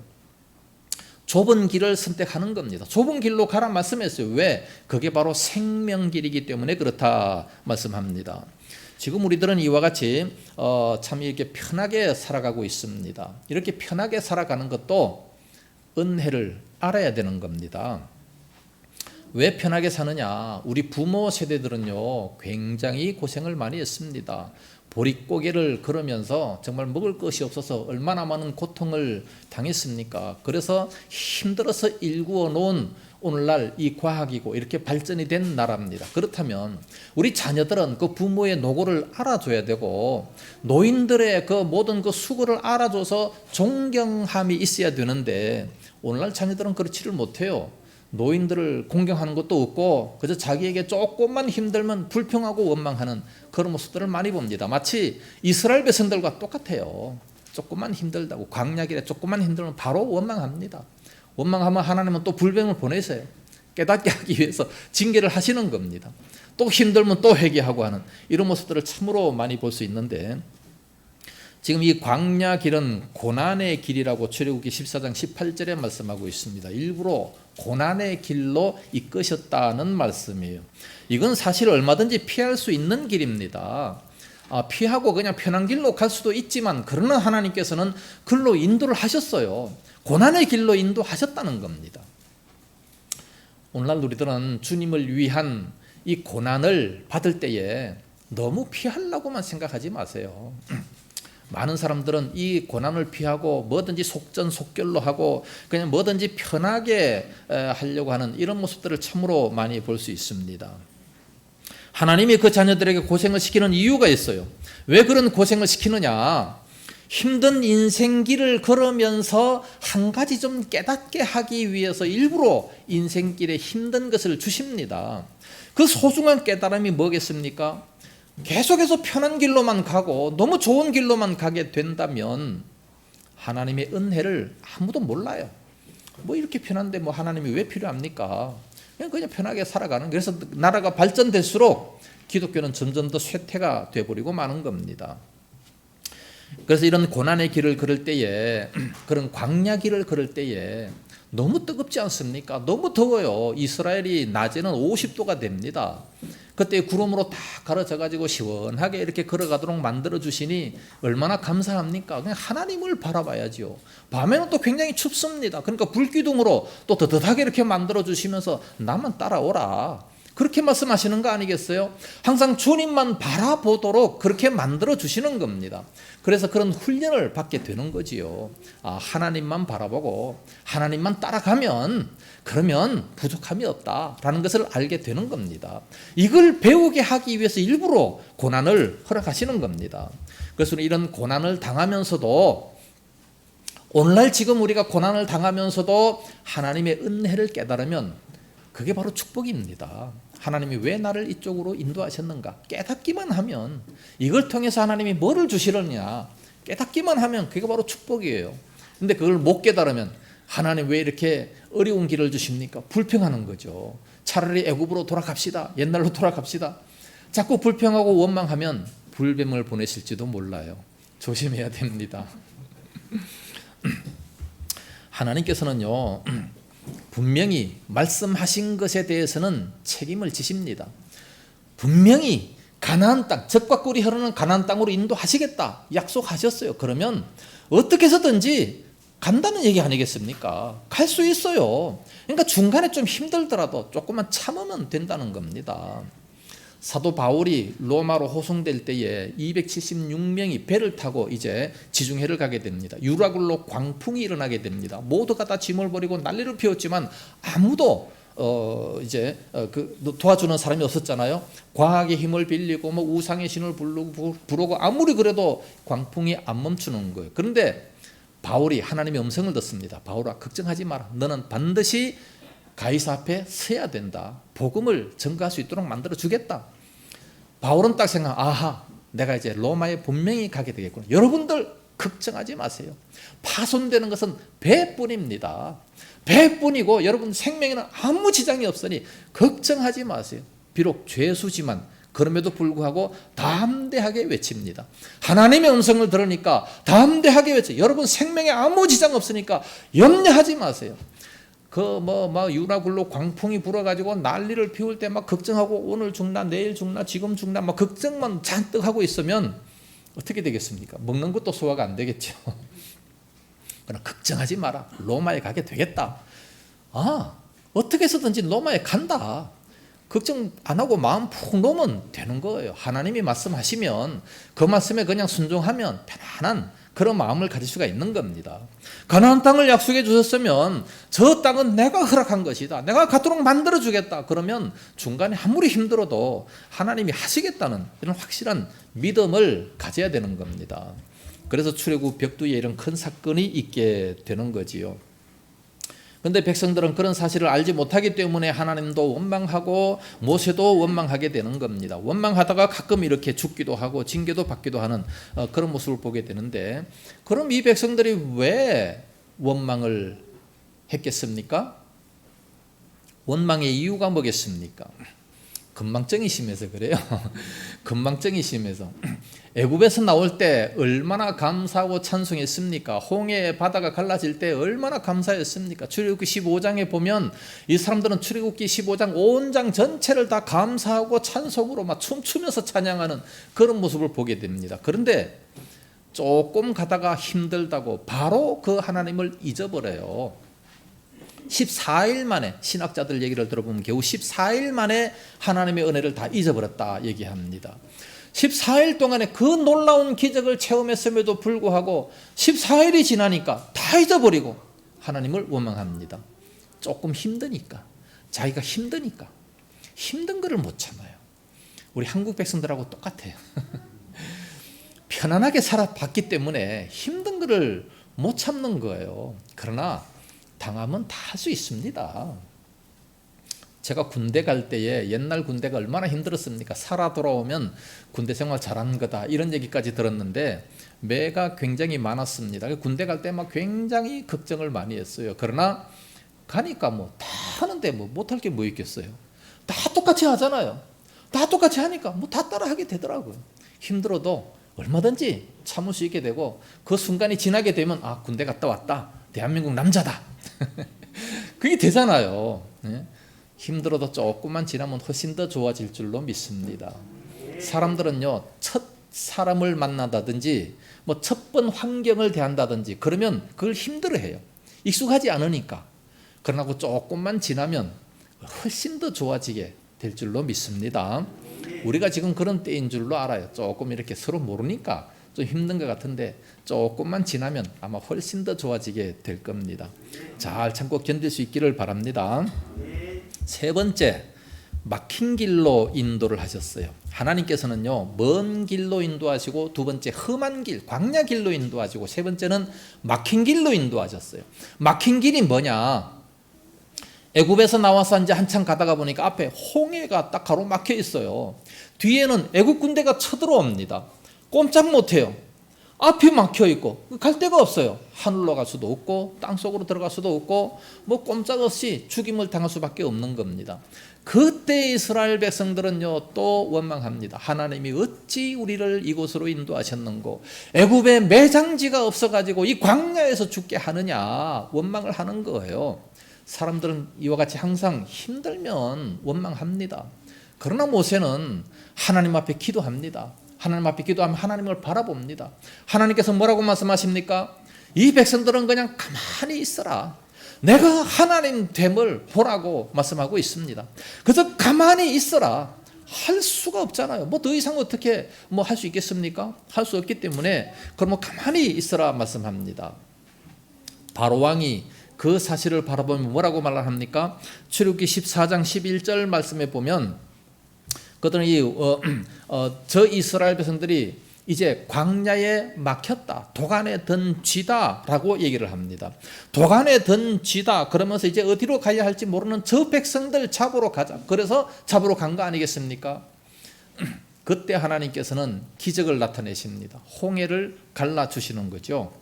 좁은 길을 선택하는 겁니다. 좁은 길로 가라 말씀했어요. 왜? 그게 바로 생명길이기 때문에 그렇다 말씀합니다. 지금 우리들은 이와 같이 참 이렇게 편하게 살아가고 있습니다. 이렇게 편하게 살아가는 것도 은혜를 알아야 되는 겁니다. 왜 편하게 사느냐? 우리 부모 세대들은요 굉장히 고생을 많이 했습니다. 보릿고개를 걸으면서 정말 먹을 것이 없어서 얼마나 많은 고통을 당했습니까? 그래서 힘들어서 일구어 놓은 오늘날 이 과학이고 이렇게 발전이 된 나라입니다. 그렇다면 우리 자녀들은 그 부모의 노고를 알아줘야 되고 노인들의 그 모든 그 수고를 알아줘서 존경함이 있어야 되는데 오늘날 자녀들은 그렇지를 못해요. 노인들을 공경하는 것도 없고 그저 자기에게 조금만 힘들면 불평하고 원망하는 그런 모습들을 많이 봅니다. 마치 이스라엘 백성들과 똑같아요. 조금만 힘들다고 광야길에 조금만 힘들면 바로 원망합니다. 원망하면 하나님은 또 불뱀을 보내세요. 깨닫게 하기 위해서 징계를 하시는 겁니다. 또 힘들면 또 회개하고 하는 이런 모습들을 참으로 많이 볼 수 있는데 지금 이 광야 길은 고난의 길이라고 출애굽기 14장 18절에 말씀하고 있습니다. 일부러 고난의 길로 이끄셨다는 말씀이에요. 이건 사실 얼마든지 피할 수 있는 길입니다. 피하고 그냥 편한 길로 갈 수도 있지만 그러나 하나님께서는 글로 인도를 하셨어요. 고난의 길로 인도하셨다는 겁니다. 오늘날 우리들은 주님을 위한 이 고난을 받을 때에 너무 피하려고만 생각하지 마세요. 많은 사람들은 이 고난을 피하고 뭐든지 속전속결로 하고 그냥 뭐든지 편하게 하려고 하는 이런 모습들을 참으로 많이 볼 수 있습니다. 하나님이 그 자녀들에게 고생을 시키는 이유가 있어요. 왜 그런 고생을 시키느냐? 힘든 인생길을 걸으면서 한 가지 좀 깨닫게 하기 위해서 일부러 인생길에 힘든 것을 주십니다. 그 소중한 깨달음이 뭐겠습니까? 계속해서 편한 길로만 가고 너무 좋은 길로만 가게 된다면 하나님의 은혜를 아무도 몰라요. 뭐 이렇게 편한데 뭐 하나님이 왜 필요합니까? 그냥 편하게 살아가는. 그래서 나라가 발전될수록 기독교는 점점 더 쇠퇴가 돼버리고 마는 겁니다. 그래서 이런 고난의 길을 걸을 때에 그런 광야 길을 걸을 때에 너무 뜨겁지 않습니까? 너무 더워요. 이스라엘이 낮에는 50도가 됩니다. 그때 구름으로 다 가려져 가지고 시원하게 이렇게 걸어가도록 만들어 주시니 얼마나 감사합니까? 그냥 하나님을 바라봐야지요. 밤에는 또 굉장히 춥습니다. 그러니까 불기둥으로 또 뜨뜻하게 이렇게 만들어 주시면서 나만 따라오라. 그렇게 말씀하시는 거 아니겠어요? 항상 주님만 바라보도록 그렇게 만들어 주시는 겁니다. 그래서 그런 훈련을 받게 되는 거지요. 하나님만 바라보고 하나님만 따라가면 그러면 부족함이 없다라는 것을 알게 되는 겁니다. 이걸 배우게 하기 위해서 일부러 고난을 허락하시는 겁니다. 그래서 이런 고난을 당하면서도 오늘날 지금 우리가 고난을 당하면서도 하나님의 은혜를 깨달으면 그게 바로 축복입니다. 하나님이 왜 나를 이쪽으로 인도하셨는가 깨닫기만 하면 이걸 통해서 하나님이 뭐를 주시느냐 깨닫기만 하면 그게 바로 축복이에요. 근데 그걸 못 깨달으면 하나님 왜 이렇게 어려운 길을 주십니까? 불평하는 거죠. 차라리 애굽으로 돌아갑시다. 옛날로 돌아갑시다. 자꾸 불평하고 원망하면 불뱀을 보내실지도 몰라요. 조심해야 됩니다. 하나님께서는요 분명히 말씀하신 것에 대해서는 책임을 지십니다. 분명히 가나안 땅, 젖과 꿀이 흐르는 가나안 땅으로 인도하시겠다 약속하셨어요. 그러면 어떻게 해서든지 간다는 얘기 아니겠습니까? 갈 수 있어요. 그러니까 중간에 좀 힘들더라도 조금만 참으면 된다는 겁니다. 사도 바울이 로마로 호송될 때에 276명이 배를 타고 이제 지중해를 가게 됩니다. 유라굴로 광풍이 일어나게 됩니다. 모두가 다 짐을 버리고 난리를 피웠지만 아무도 도와주는 사람이 없었잖아요. 과학의 힘을 빌리고 뭐 우상의 신을 부르고 아무리 그래도 광풍이 안 멈추는 거예요. 그런데 바울이 하나님의 음성을 듣습니다. 바울아 걱정하지 마라. 너는 반드시 가이사 앞에 서야 된다. 복음을 전가할 수 있도록 만들어 주겠다. 바울은 딱 아하 내가 이제 로마에 분명히 가게 되겠구나. 여러분들 걱정하지 마세요. 파손되는 것은 배뿐입니다. 배뿐이고 여러분 생명에는 아무 지장이 없으니 걱정하지 마세요. 비록 죄수지만 그럼에도 불구하고 담대하게 외칩니다. 하나님의 음성을 들으니까 담대하게 외쳐요. 여러분 생명에 아무 지장 없으니까 염려하지 마세요. 막 유라굴로 광풍이 불어가지고 난리를 피울 때 막 걱정하고 오늘 죽나 내일 죽나 지금 죽나 막 걱정만 잔뜩 하고 있으면 어떻게 되겠습니까? 먹는 것도 소화가 안 되겠죠. 그러나 걱정하지 마라. 로마에 가게 되겠다. 어떻게 해서든지 로마에 간다. 걱정 안 하고 마음 푹 놓으면 되는 거예요. 하나님이 말씀하시면 그 말씀에 그냥 순종하면 편안한 그런 마음을 가질 수가 있는 겁니다. 가나안 땅을 약속해 주셨으면 저 땅은 내가 허락한 것이다. 내가 갖도록 만들어 주겠다. 그러면 중간에 아무리 힘들어도 하나님이 하시겠다는 이런 확실한 믿음을 가져야 되는 겁니다. 그래서 출애굽 벽두에 이런 큰 사건이 있게 되는 거지요. 그런데 백성들은 그런 사실을 알지 못하기 때문에 하나님도 원망하고 모세도 원망하게 되는 겁니다. 원망하다가 가끔 이렇게 죽기도 하고 징계도 받기도 하는 그런 모습을 보게 되는데, 그럼 이 백성들이 왜 원망을 했겠습니까? 원망의 이유가 뭐겠습니까? 건망증이 심해서 그래요. 건망증이 심해서. 애굽에서 나올 때 얼마나 감사하고 찬송했습니까? 홍해 바다가 갈라질 때 얼마나 감사했습니까? 출애굽기 15장에 보면 이 사람들은 출애굽기 15장 온 장 전체를 다 감사하고 찬송으로 막 춤추면서 찬양하는 그런 모습을 보게 됩니다. 그런데 조금 가다가 힘들다고 바로 그 하나님을 잊어버려요. 14일 만에, 신학자들 얘기를 들어보면 겨우 14일 만에 하나님의 은혜를 다 잊어버렸다 얘기합니다. 14일 동안에 그 놀라운 기적을 체험했음에도 불구하고 14일이 지나니까 다 잊어버리고 하나님을 원망합니다. 조금 힘드니까, 자기가 힘드니까, 힘든 거를 못 참아요. 우리 한국 백성들하고 똑같아요. 편안하게 살아봤기 때문에 힘든 거를 못 참는 거예요. 그러나 당하면 다 할 수 있습니다. 제가 군대 갈 때에 옛날 군대가 얼마나 힘들었습니까? 살아 돌아오면 군대 생활 잘한 거다 이런 얘기까지 들었는데 매가 굉장히 많았습니다. 군대 갈 때 막 굉장히 걱정을 많이 했어요. 그러나 가니까 뭐 다 하는데 뭐 못할 게 뭐 있겠어요? 다 똑같이 하잖아요. 다 똑같이 하니까 뭐 다 따라 하게 되더라고요. 힘들어도 얼마든지 참을 수 있게 되고 그 순간이 지나게 되면 군대 갔다 왔다. 대한민국 남자다. 그게 되잖아요. 네? 힘들어도 조금만 지나면 훨씬 더 좋아질 줄로 믿습니다. 사람들은요, 첫 사람을 만나다든지 뭐 첫 번 환경을 대한다든지 그러면 그걸 힘들어해요. 익숙하지 않으니까. 그러나 조금만 지나면 훨씬 더 좋아지게 될 줄로 믿습니다. 우리가 지금 그런 때인 줄로 알아요. 조금 이렇게 서로 모르니까 좀 힘든 것 같은데 조금만 지나면 아마 훨씬 더 좋아지게 될 겁니다. 잘 참고 견딜 수 있기를 바랍니다. 세 번째, 막힌 길로 인도를 하셨어요. 하나님께서는요, 먼 길로 인도하시고 두 번째 험한 길, 광야 길로 인도하시고 세 번째는 막힌 길로 인도하셨어요. 막힌 길이 뭐냐? 애굽에서 나와서 이제 한참 가다가 보니까 앞에 홍해가 딱 가로막혀 있어요. 뒤에는 애굽 군대가 쳐들어옵니다. 꼼짝 못해요. 앞이 막혀 있고 갈 데가 없어요. 하늘로 갈 수도 없고 땅속으로 들어갈 수도 없고 뭐 꼼짝없이 죽임을 당할 수밖에 없는 겁니다. 그때 이스라엘 백성들은요 또 원망합니다. 하나님이 어찌 우리를 이곳으로 인도하셨는고, 애굽에 매장지가 없어가지고 이 광야에서 죽게 하느냐 원망을 하는 거예요. 사람들은 이와 같이 항상 힘들면 원망합니다. 그러나 모세는 하나님 앞에 기도합니다. 하나님 앞에 기도하면 하나님을 바라봅니다. 하나님께서 뭐라고 말씀하십니까? 이 백성들은 그냥 가만히 있어라. 내가 하나님 됨을 보라고 말씀하고 있습니다. 그래서 가만히 있어라. 할 수가 없잖아요. 뭐 더 이상 어떻게 뭐 할 수 있겠습니까? 할 수 없기 때문에 그럼 가만히 있어라 말씀합니다. 바로 왕이 그 사실을 바라보면 뭐라고 말을 합니까? 출애굽기 14장 11절 말씀에 보면 그들은 저 이스라엘 백성들이 이제 광야에 막혔다, 도간에 든 쥐다라고 얘기를 합니다. 도간에 든 쥐다 그러면서 이제 어디로 가야 할지 모르는 저 백성들 잡으러 가자. 그래서 잡으러 간 거 아니겠습니까? 그때 하나님께서는 기적을 나타내십니다. 홍해를 갈라주시는 거죠.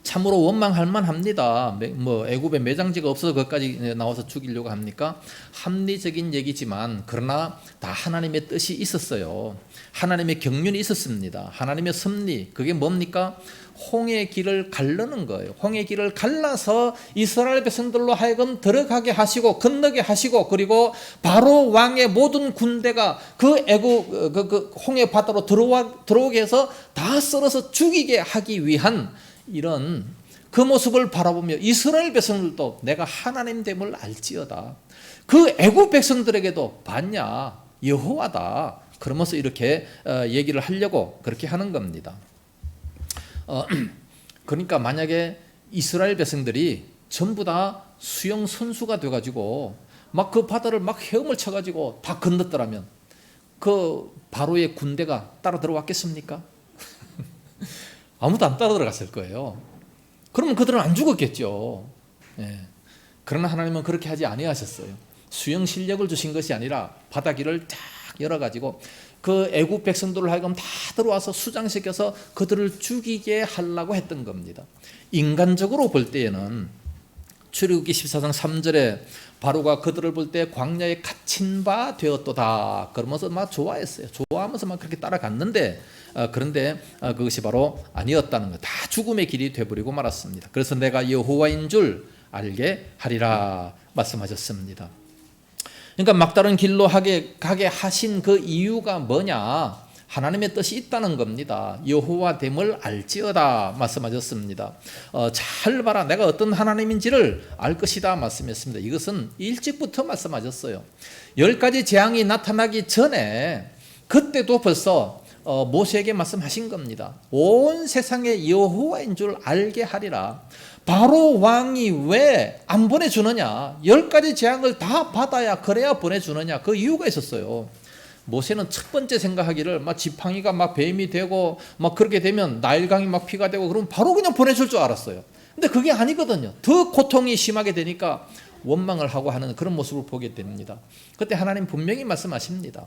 참으로 원망할 만합니다. 뭐 애굽에 매장지가 없어서 거기까지 나와서 죽이려고 합니까? 합리적인 얘기지만 그러나 다 하나님의 뜻이 있었어요. 하나님의 경륜이 있었습니다. 하나님의 섭리, 그게 뭡니까? 홍해 길을 갈르는 거예요. 홍해 길을 갈라서 이스라엘 백성들로 하여금 들어가게 하시고 건너게 하시고, 그리고 바로 왕의 모든 군대가 그 애굽 그 홍해 바다로 들어오게 해서 다 썰어서 죽이게 하기 위한 이런 그 모습을 바라보며 이스라엘 백성들도 내가 하나님 됨을 알지어다. 그 애굽 백성들에게도 봤냐? 여호와다. 그러면서 이렇게 얘기를 하려고 그렇게 하는 겁니다. 그러니까 만약에 이스라엘 백성들이 전부 다 수영 선수가 돼가지고 막 그 바다를 막 헤엄을 쳐가지고 다 건넜더라면 그 바로의 군대가 따라 들어왔겠습니까? 아무도 안 따라 들어갔을 거예요. 그러면 그들은 안 죽었겠죠. 예. 그러나 하나님은 그렇게 하지 아니하셨어요. 수영 실력을 주신 것이 아니라 바다 길을 쫙 열어가지고 그 애굽 백성들을 하여금 다 들어와서 수장시켜서 그들을 죽이게 하려고 했던 겁니다. 인간적으로 볼 때에는 출애굽기 14장 3절에 바로가 그들을 볼 때 광야에 갇힌 바 되었도다 그러면서 막 좋아했어요. 좋아하면서 막 그렇게 따라갔는데 그런데 그것이 바로 아니었다는 거, 다 죽음의 길이 되어버리고 말았습니다. 그래서 내가 여호와인 줄 알게 하리라 말씀하셨습니다. 그러니까 막다른 길로 가게 하신 그 이유가 뭐냐? 하나님의 뜻이 있다는 겁니다. 여호와 됨을 알지어다 말씀하셨습니다. 잘 봐라, 내가 어떤 하나님인지를 알 것이다 말씀했습니다. 이것은 일찍부터 말씀하셨어요. 10가지 재앙이 나타나기 전에 그때도 벌써 모세에게 말씀하신 겁니다. 온 세상에 여호와인 줄 알게 하리라. 바로 왕이 왜 안 보내주느냐? 10가지 재앙을 다 받아야 그래야 보내주느냐? 그 이유가 있었어요. 모세는 첫 번째 생각하기를 막 지팡이가 막 뱀이 되고 막 그렇게 되면 나일강이 막 피가 되고 그러면 바로 그냥 보내줄 줄 알았어요. 근데 그게 아니거든요. 더 고통이 심하게 되니까 원망을 하고 하는 그런 모습을 보게 됩니다. 그때 하나님 분명히 말씀하십니다.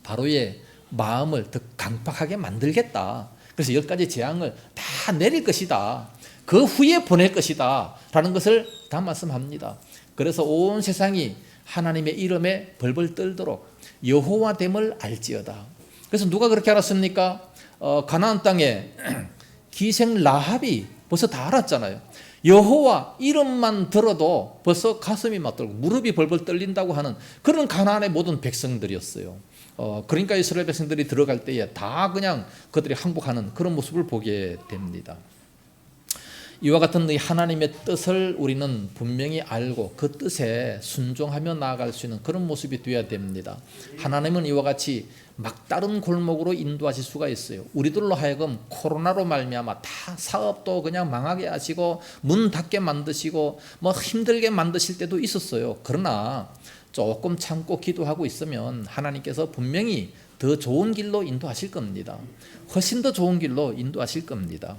바로의 마음을 더 강팍하게 만들겠다. 그래서 10가지 재앙을 다 내릴 것이다. 그 후에 보낼 것이다 라는 것을 다 말씀합니다. 그래서 온 세상이 하나님의 이름에 벌벌 떨도록 여호와 됨을 알지어다. 그래서 누가 그렇게 알았습니까? 가나안 땅에 기생 라합이 벌써 다 알았잖아요. 여호와 이름만 들어도 벌써 가슴이 막 떨고 무릎이 벌벌 떨린다고 하는 그런 가나안의 모든 백성들이었어요. 그러니까 이스라엘 백성들이 들어갈 때에 다 그냥 그들이 항복하는 그런 모습을 보게 됩니다. 이와 같은 하나님의 뜻을 우리는 분명히 알고 그 뜻에 순종하며 나아갈 수 있는 그런 모습이 되어야 됩니다. 하나님은 이와 같이 막다른 골목으로 인도하실 수가 있어요. 우리들로 하여금 코로나로 말미암아 다 사업도 그냥 망하게 하시고 문 닫게 만드시고 뭐 힘들게 만드실 때도 있었어요. 그러나 조금 참고 기도하고 있으면 하나님께서 분명히 더 좋은 길로 인도하실 겁니다. 훨씬 더 좋은 길로 인도하실 겁니다.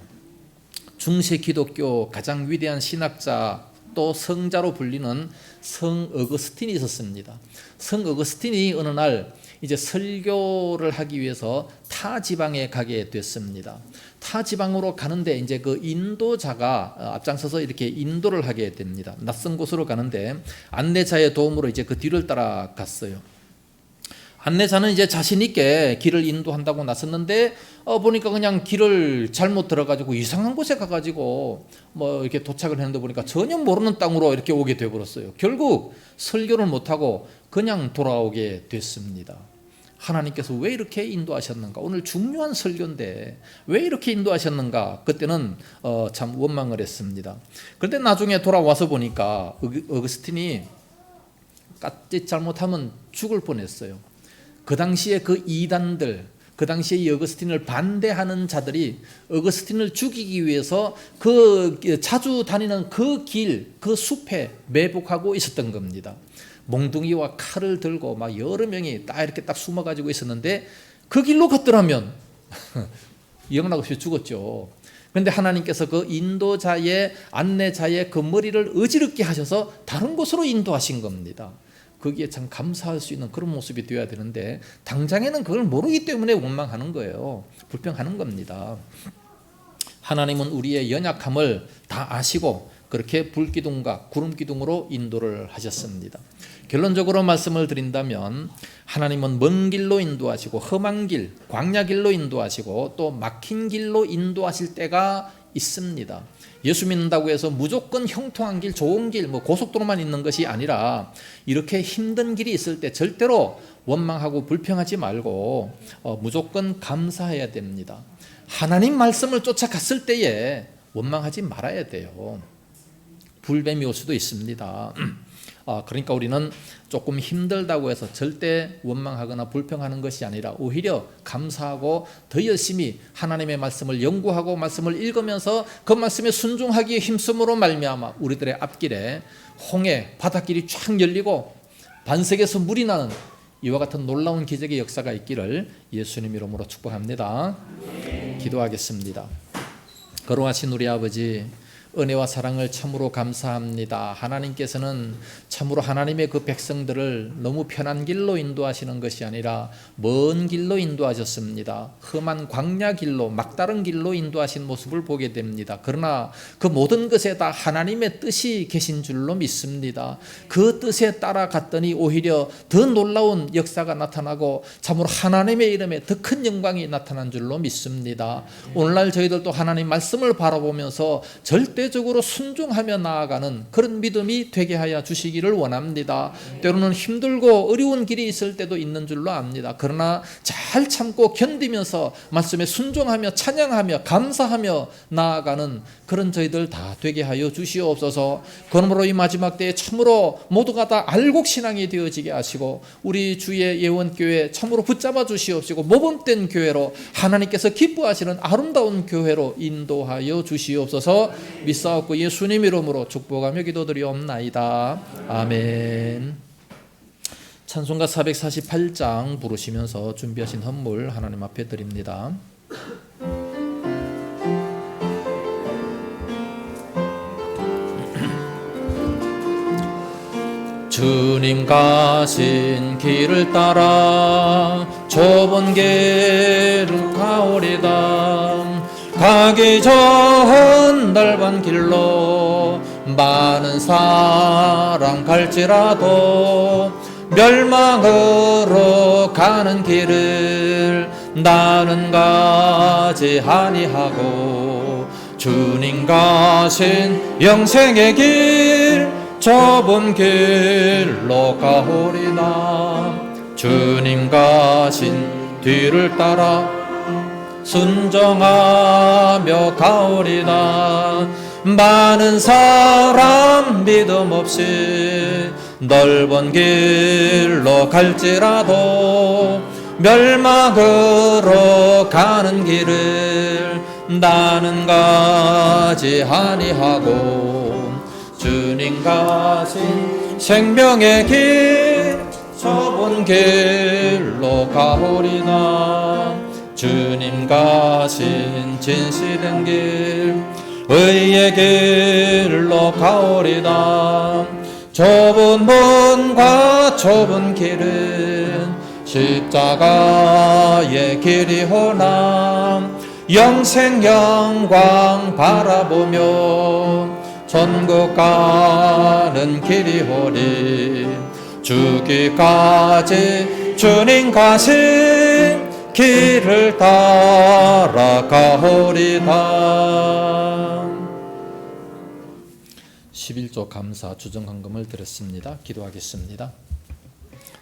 중세 기독교 가장 위대한 신학자 또 성자로 불리는 성 어거스틴이 있었습니다. 성 어거스틴이 어느 날 이제 설교를 하기 위해서 타 지방에 가게 됐습니다. 타 지방으로 가는데 이제 그 인도자가 앞장서서 이렇게 인도를 하게 됩니다. 낯선 곳으로 가는데 안내자의 도움으로 이제 그 뒤를 따라갔어요. 안내자는 이제 자신 있게 길을 인도한다고 나섰는데 보니까 그냥 길을 잘못 들어가지고 이상한 곳에 가가지고 뭐 이렇게 도착을 했는데 보니까 전혀 모르는 땅으로 이렇게 오게 되어버렸어요. 결국 설교를 못하고 그냥 돌아오게 됐습니다. 하나님께서 왜 이렇게 인도하셨는가? 오늘 중요한 설교인데 왜 이렇게 인도하셨는가? 그때는 참 원망을 했습니다. 그런데 나중에 돌아와서 보니까 어거스틴이 까짓 잘못하면 죽을 뻔했어요. 그 당시에 그 이단들, 그 당시에 이 어거스틴을 반대하는 자들이 어거스틴을 죽이기 위해서 그 자주 다니는 그 길, 그 숲에 매복하고 있었던 겁니다. 몽둥이와 칼을 들고 막 여러 명이 딱 이렇게 딱 숨어가지고 있었는데 그 길로 걷더라면 영락없이 죽었죠. 그런데 하나님께서 그 인도자의 안내자의 그 머리를 어지럽게 하셔서 다른 곳으로 인도하신 겁니다. 거기에 참 감사할 수 있는 그런 모습이 되어야 되는데 당장에는 그걸 모르기 때문에 원망하는 거예요. 불평하는 겁니다. 하나님은 우리의 연약함을 다 아시고 그렇게 불기둥과 구름기둥으로 인도를 하셨습니다. 결론적으로 말씀을 드린다면 하나님은 먼 길로 인도하시고 험한 길, 광야 길로 인도하시고 또 막힌 길로 인도하실 때가 있습니다. 예수 믿는다고 해서 무조건 형통한 길, 좋은 길, 고속도로만 있는 것이 아니라 이렇게 힘든 길이 있을 때 절대로 원망하고 불평하지 말고 무조건 감사해야 됩니다. 하나님 말씀을 쫓아갔을 때에 원망하지 말아야 돼요. 불뱀이 올 수도 있습니다. 그러니까 우리는 조금 힘들다고 해서 절대 원망하거나 불평하는 것이 아니라 오히려 감사하고 더 열심히 하나님의 말씀을 연구하고 말씀을 읽으면서 그 말씀에 순종하기에 힘쓰므로 말미암아 우리들의 앞길에 홍해 바닷길이 쫙 열리고 반석에서 물이 나는 이와 같은 놀라운 기적의 역사가 있기를 예수님 이름으로 축복합니다. 기도하겠습니다. 거룩하신 우리 아버지, 은혜와 사랑을 참으로 감사합니다. 하나님께서는 참으로 하나님의 그 백성들을 너무 편한 길로 인도하시는 것이 아니라 먼 길로 인도하셨습니다. 험한 광야 길로, 막다른 길로 인도하신 모습을 보게 됩니다. 그러나 그 모든 것에 다 하나님의 뜻이 계신 줄로 믿습니다. 그 뜻에 따라갔더니 오히려 더 놀라운 역사가 나타나고 참으로 하나님의 이름에 더 큰 영광이 나타난 줄로 믿습니다. 오늘날 저희들도 하나님 말씀을 바라보면서 절대적으로 순종하며 나아가는 그런 믿음이 되게 하여 주시기를 원합니다. 때로는 힘들고 어려운 길이 있을 때도 있는 줄로 압니다. 그러나 잘 참고 견디면서 말씀에 순종하며 찬양하며 감사하며 나아가는 그런 저희들 다 되게 하여 주시옵소서. 그러므로 이 마지막 때에 참으로 모두가 다 알곡신앙이 되어지게 하시고 우리 주의 예원교회 참으로 붙잡아 주시옵시고 모범된 교회로 하나님께서 기뻐하시는 아름다운 교회로 인도하여 주시옵소서. 믿사옵고 예수님 이름으로 축복하며 기도드리옵나이다. 아멘. 찬송가 448장 부르시면서 준비하신 헌물 하나님 앞에 드립니다. 주님 가신 길을 따라 좁은 길을 가오리다. 가기 전 넓은 길로 많은 사람 갈지라도 멸망으로 가는 길을 나는 가지 아니하고 주님 가신 영생의 길 좁은 길로 가오리나. 주님 가신 뒤를 따라 순종하며 가오리나. 많은 사람 믿음 없이 넓은 길로 갈지라도 멸망으로 가는 길을 나는 가지 아니하고 주님 가신 생명의 길 좁은 길로 가오리나. 주님 가신 진실된 길 의의 길로 가오리다. 좁은 문과 좁은 길은 십자가의 길이오나 영생 영광 바라보며 천국 가는 길이오리. 주기까지 주님 가신 길을 따라 가오리다. 11조 감사 주정헌금을 드렸습니다. 기도하겠습니다.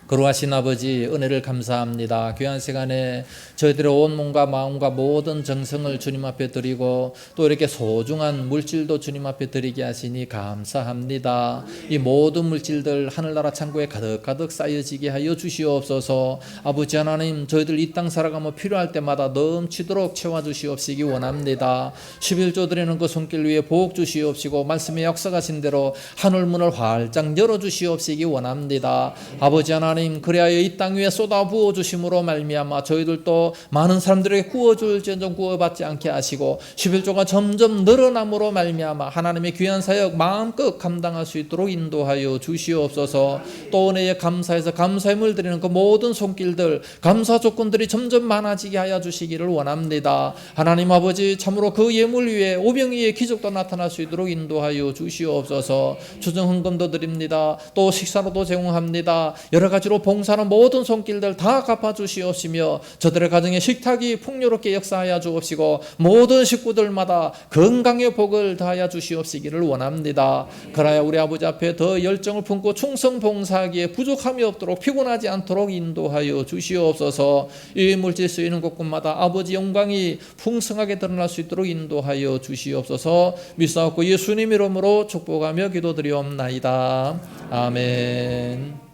거룩하신 아버지, 은혜를 감사합니다. 귀한 시간에 저희들의 온 몸과 마음과 모든 정성을 주님 앞에 드리고 또 이렇게 소중한 물질도 주님 앞에 드리게 하시니 감사합니다. 이 모든 물질들 하늘나라 창고에 가득가득 쌓여지게 하여 주시옵소서. 아버지 하나님, 저희들 이 땅 살아가며 필요할 때마다 넘치도록 채워주시옵시기 원합니다. 11조 드리는 그 손길 위에 복 주시옵시고 말씀에 역사하신 대로 하늘문을 활짝 열어주시옵시기 원합니다. 아버지 하나님, 하나님 그리하여 이 땅 위에 쏟아 부어 주심으로 말미암아 저희들도 많은 사람들에게 구워줄지언정 구워받지 않게 하시고 11조가 점점 늘어남으로 말미암아 하나님의 귀한 사역 마음껏 감당할 수 있도록 인도하여 주시옵소서. 또 은혜에 감사해서 감사함을 드리는 그 모든 손길들 감사 조건들이 점점 많아지게 하여 주시기를 원합니다. 하나님 아버지 참으로 그 예물 위에 오병 위에 기적도 나타날 수 있도록 인도하여 주시옵소서. 주정 헌금도 드립니다. 또 식사로도 제공합니다. 여러 가지로 봉사하는 모든 손길들 다 갚아주시옵시며 저들의 가정에 식탁이 풍요롭게 역사하여 주옵시고 모든 식구들마다 건강의 복을 다하여 주시옵시기를 원합니다. 그래야 우리 아버지 앞에 더 열정을 품고 충성 봉사하기에 부족함이 없도록 피곤하지 않도록 인도하여 주시옵소서. 이 물질 쓰이는 곳곳마다 아버지 영광이 풍성하게 드러날 수 있도록 인도하여 주시옵소서. 믿사옵고 예수님 이름으로 축복하며 기도드리옵나이다. 아멘.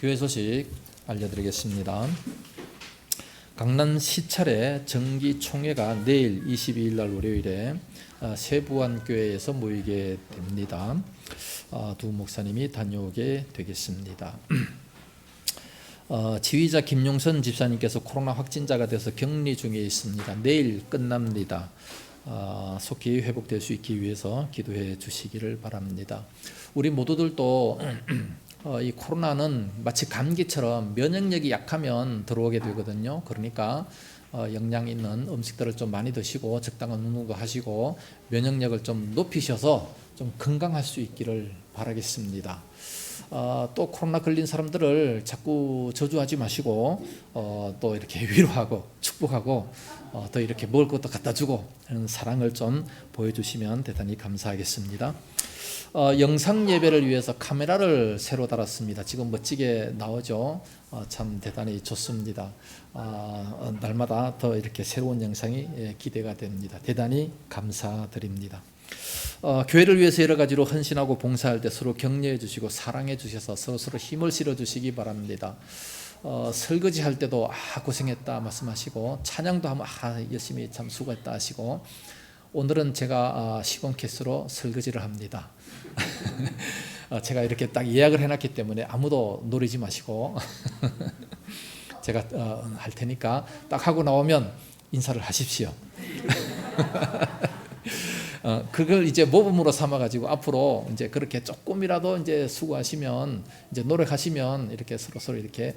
교회 소식 알려드리겠습니다. 강남 시찰의 정기총회가 내일 22일 날 월요일에 세부안교회에서 모이게 됩니다. 두 목사님이 다녀오게 되겠습니다. 지휘자 김용선 집사님께서 코로나 확진자가 돼서 격리 중에 있습니다. 내일 끝납니다. 속히 회복될 수 있기 위해서 기도해 주시기를 바랍니다. 우리 모두들도 이 코로나는 마치 감기처럼 면역력이 약하면 들어오게 되거든요. 그러니까 영양 있는 음식들을 좀 많이 드시고 적당한 운동도 하시고 면역력을 좀 높이셔서 좀 건강할 수 있기를 바라겠습니다. 또 코로나 걸린 사람들을 자꾸 저주하지 마시고 또 이렇게 위로하고 축복하고 더 이렇게 먹을 것도 갖다 주고 하는 사랑을 좀 보여주시면 대단히 감사하겠습니다. 영상 예배를 위해서 카메라를 새로 달았습니다. 지금 멋지게 나오죠. 참 대단히 좋습니다. 날마다 더 이렇게 새로운 영상이 기대가 됩니다. 대단히 감사드립니다. 교회를 위해서 여러 가지로 헌신하고 봉사할 때 서로 격려해 주시고 사랑해 주셔서 서로 힘을 실어 주시기 바랍니다. 설거지 할 때도 고생했다 말씀하시고 찬양도 하면 열심히 참 수고했다 하시고 오늘은 제가 시범 캐스로 설거지를 합니다. 제가 이렇게 딱 예약을 해놨기 때문에 아무도 노리지 마시고 제가 할 테니까 딱 하고 나오면 인사를 하십시오. 그걸 이제 모범으로 삼아가지고 앞으로 이제 그렇게 조금이라도 이제 수고하시면 이제 노력하시면 이렇게 서로 이렇게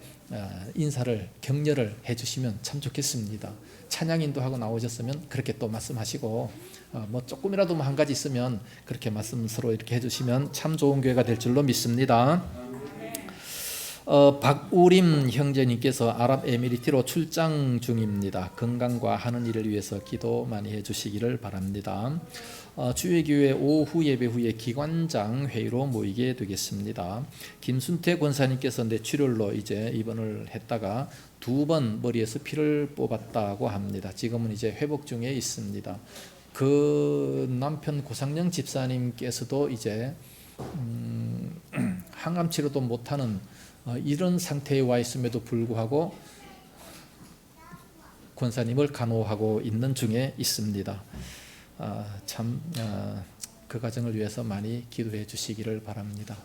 인사를 격려를 해주시면 참 좋겠습니다. 찬양 인도하고 나오셨으면 그렇게 또 말씀하시고 뭐 조금이라도 한 가지 있으면 그렇게 말씀 서로 이렇게 해주시면 참 좋은 교회가 될 줄로 믿습니다. 박우림 형제님께서 아랍에미리트로 출장 중입니다. 건강과 하는 일을 위해서 기도 많이 해주시기를 바랍니다. 주일교회 오후 예배 후에 기관장 회의로 모이게 되겠습니다. 김순태 권사님께서 뇌출혈로 이제 입원을 했다가 2번 머리에서 피를 뽑았다고 합니다. 지금은 이제 회복 중에 있습니다. 그 남편 고상영 집사님께서도 이제 항암 치료도 못하는 이런 상태에 와 있음에도 불구하고 권사님을 간호하고 있는 중에 있습니다. 참 그 가정을 위해서 많이 기도해 주시기를 바랍니다.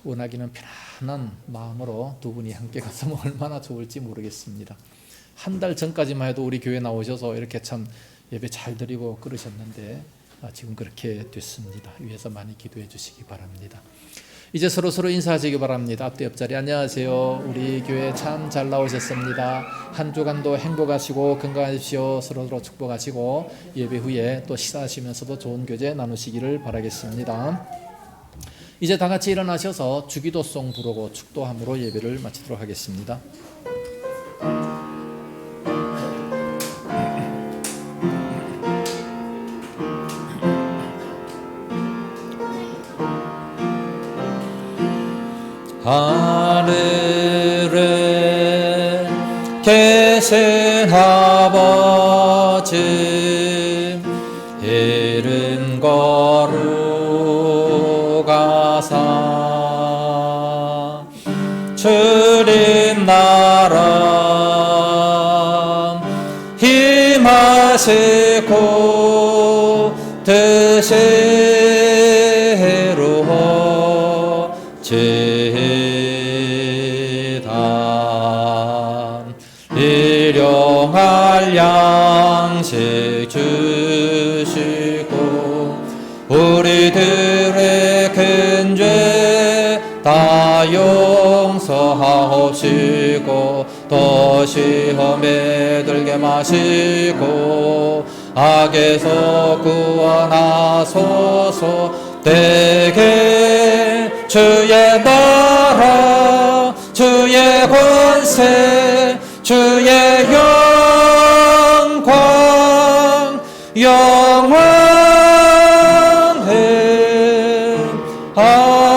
원하기는 편안한 마음으로 두 분이 함께 갔으면 얼마나 좋을지 모르겠습니다. 한 달 전까지만 해도 우리 교회 나오셔서 이렇게 참 예배 잘 드리고 그러셨는데 지금 그렇게 됐습니다. 위해서 많이 기도해 주시기 바랍니다. 이제 서로 인사하시기 바랍니다. 앞뒤 옆자리 안녕하세요. 우리 교회 참 잘 나오셨습니다. 한 주간도 행복하시고 건강하십시오. 서로 축복하시고 예배 후에 또 식사하시면서도 좋은 교제 나누시기를 바라겠습니다. 이제 다 같이 일어나셔서 주기도송 부르고 축도함으로 예배를 마치도록 하겠습니다. 하늘에 계신 아버지 이름 거룩하사 주님 나라 임하시고 뜻이 이루어지이다. 다 용서하옵시고 더 시험에 들게 마시고 악에서 구원하소서. 대개 주의 나라 주의 권세 주의 영광 영원해. 아멘.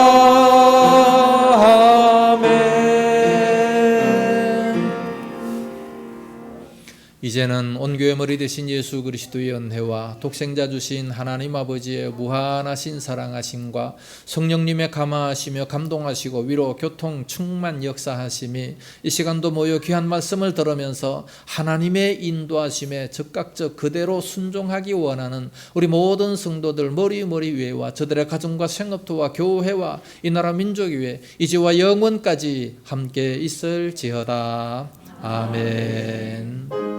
이제는 온 교회 머리 되신 예수 그리스도의 은혜와 독생자 주신 하나님 아버지의 무한하신 사랑하심과 성령님의 감화하시며 감동하시고 위로 교통 충만 역사하심이 이 시간도 모여 귀한 말씀을 들으면서 하나님의 인도하심에 즉각적 그대로 순종하기 원하는 우리 모든 성도들 머리 위에와 저들의 가정과 생업토와 교회와 이 나라 민족 위에 이제와 영원까지 함께 있을지어다. 아멘.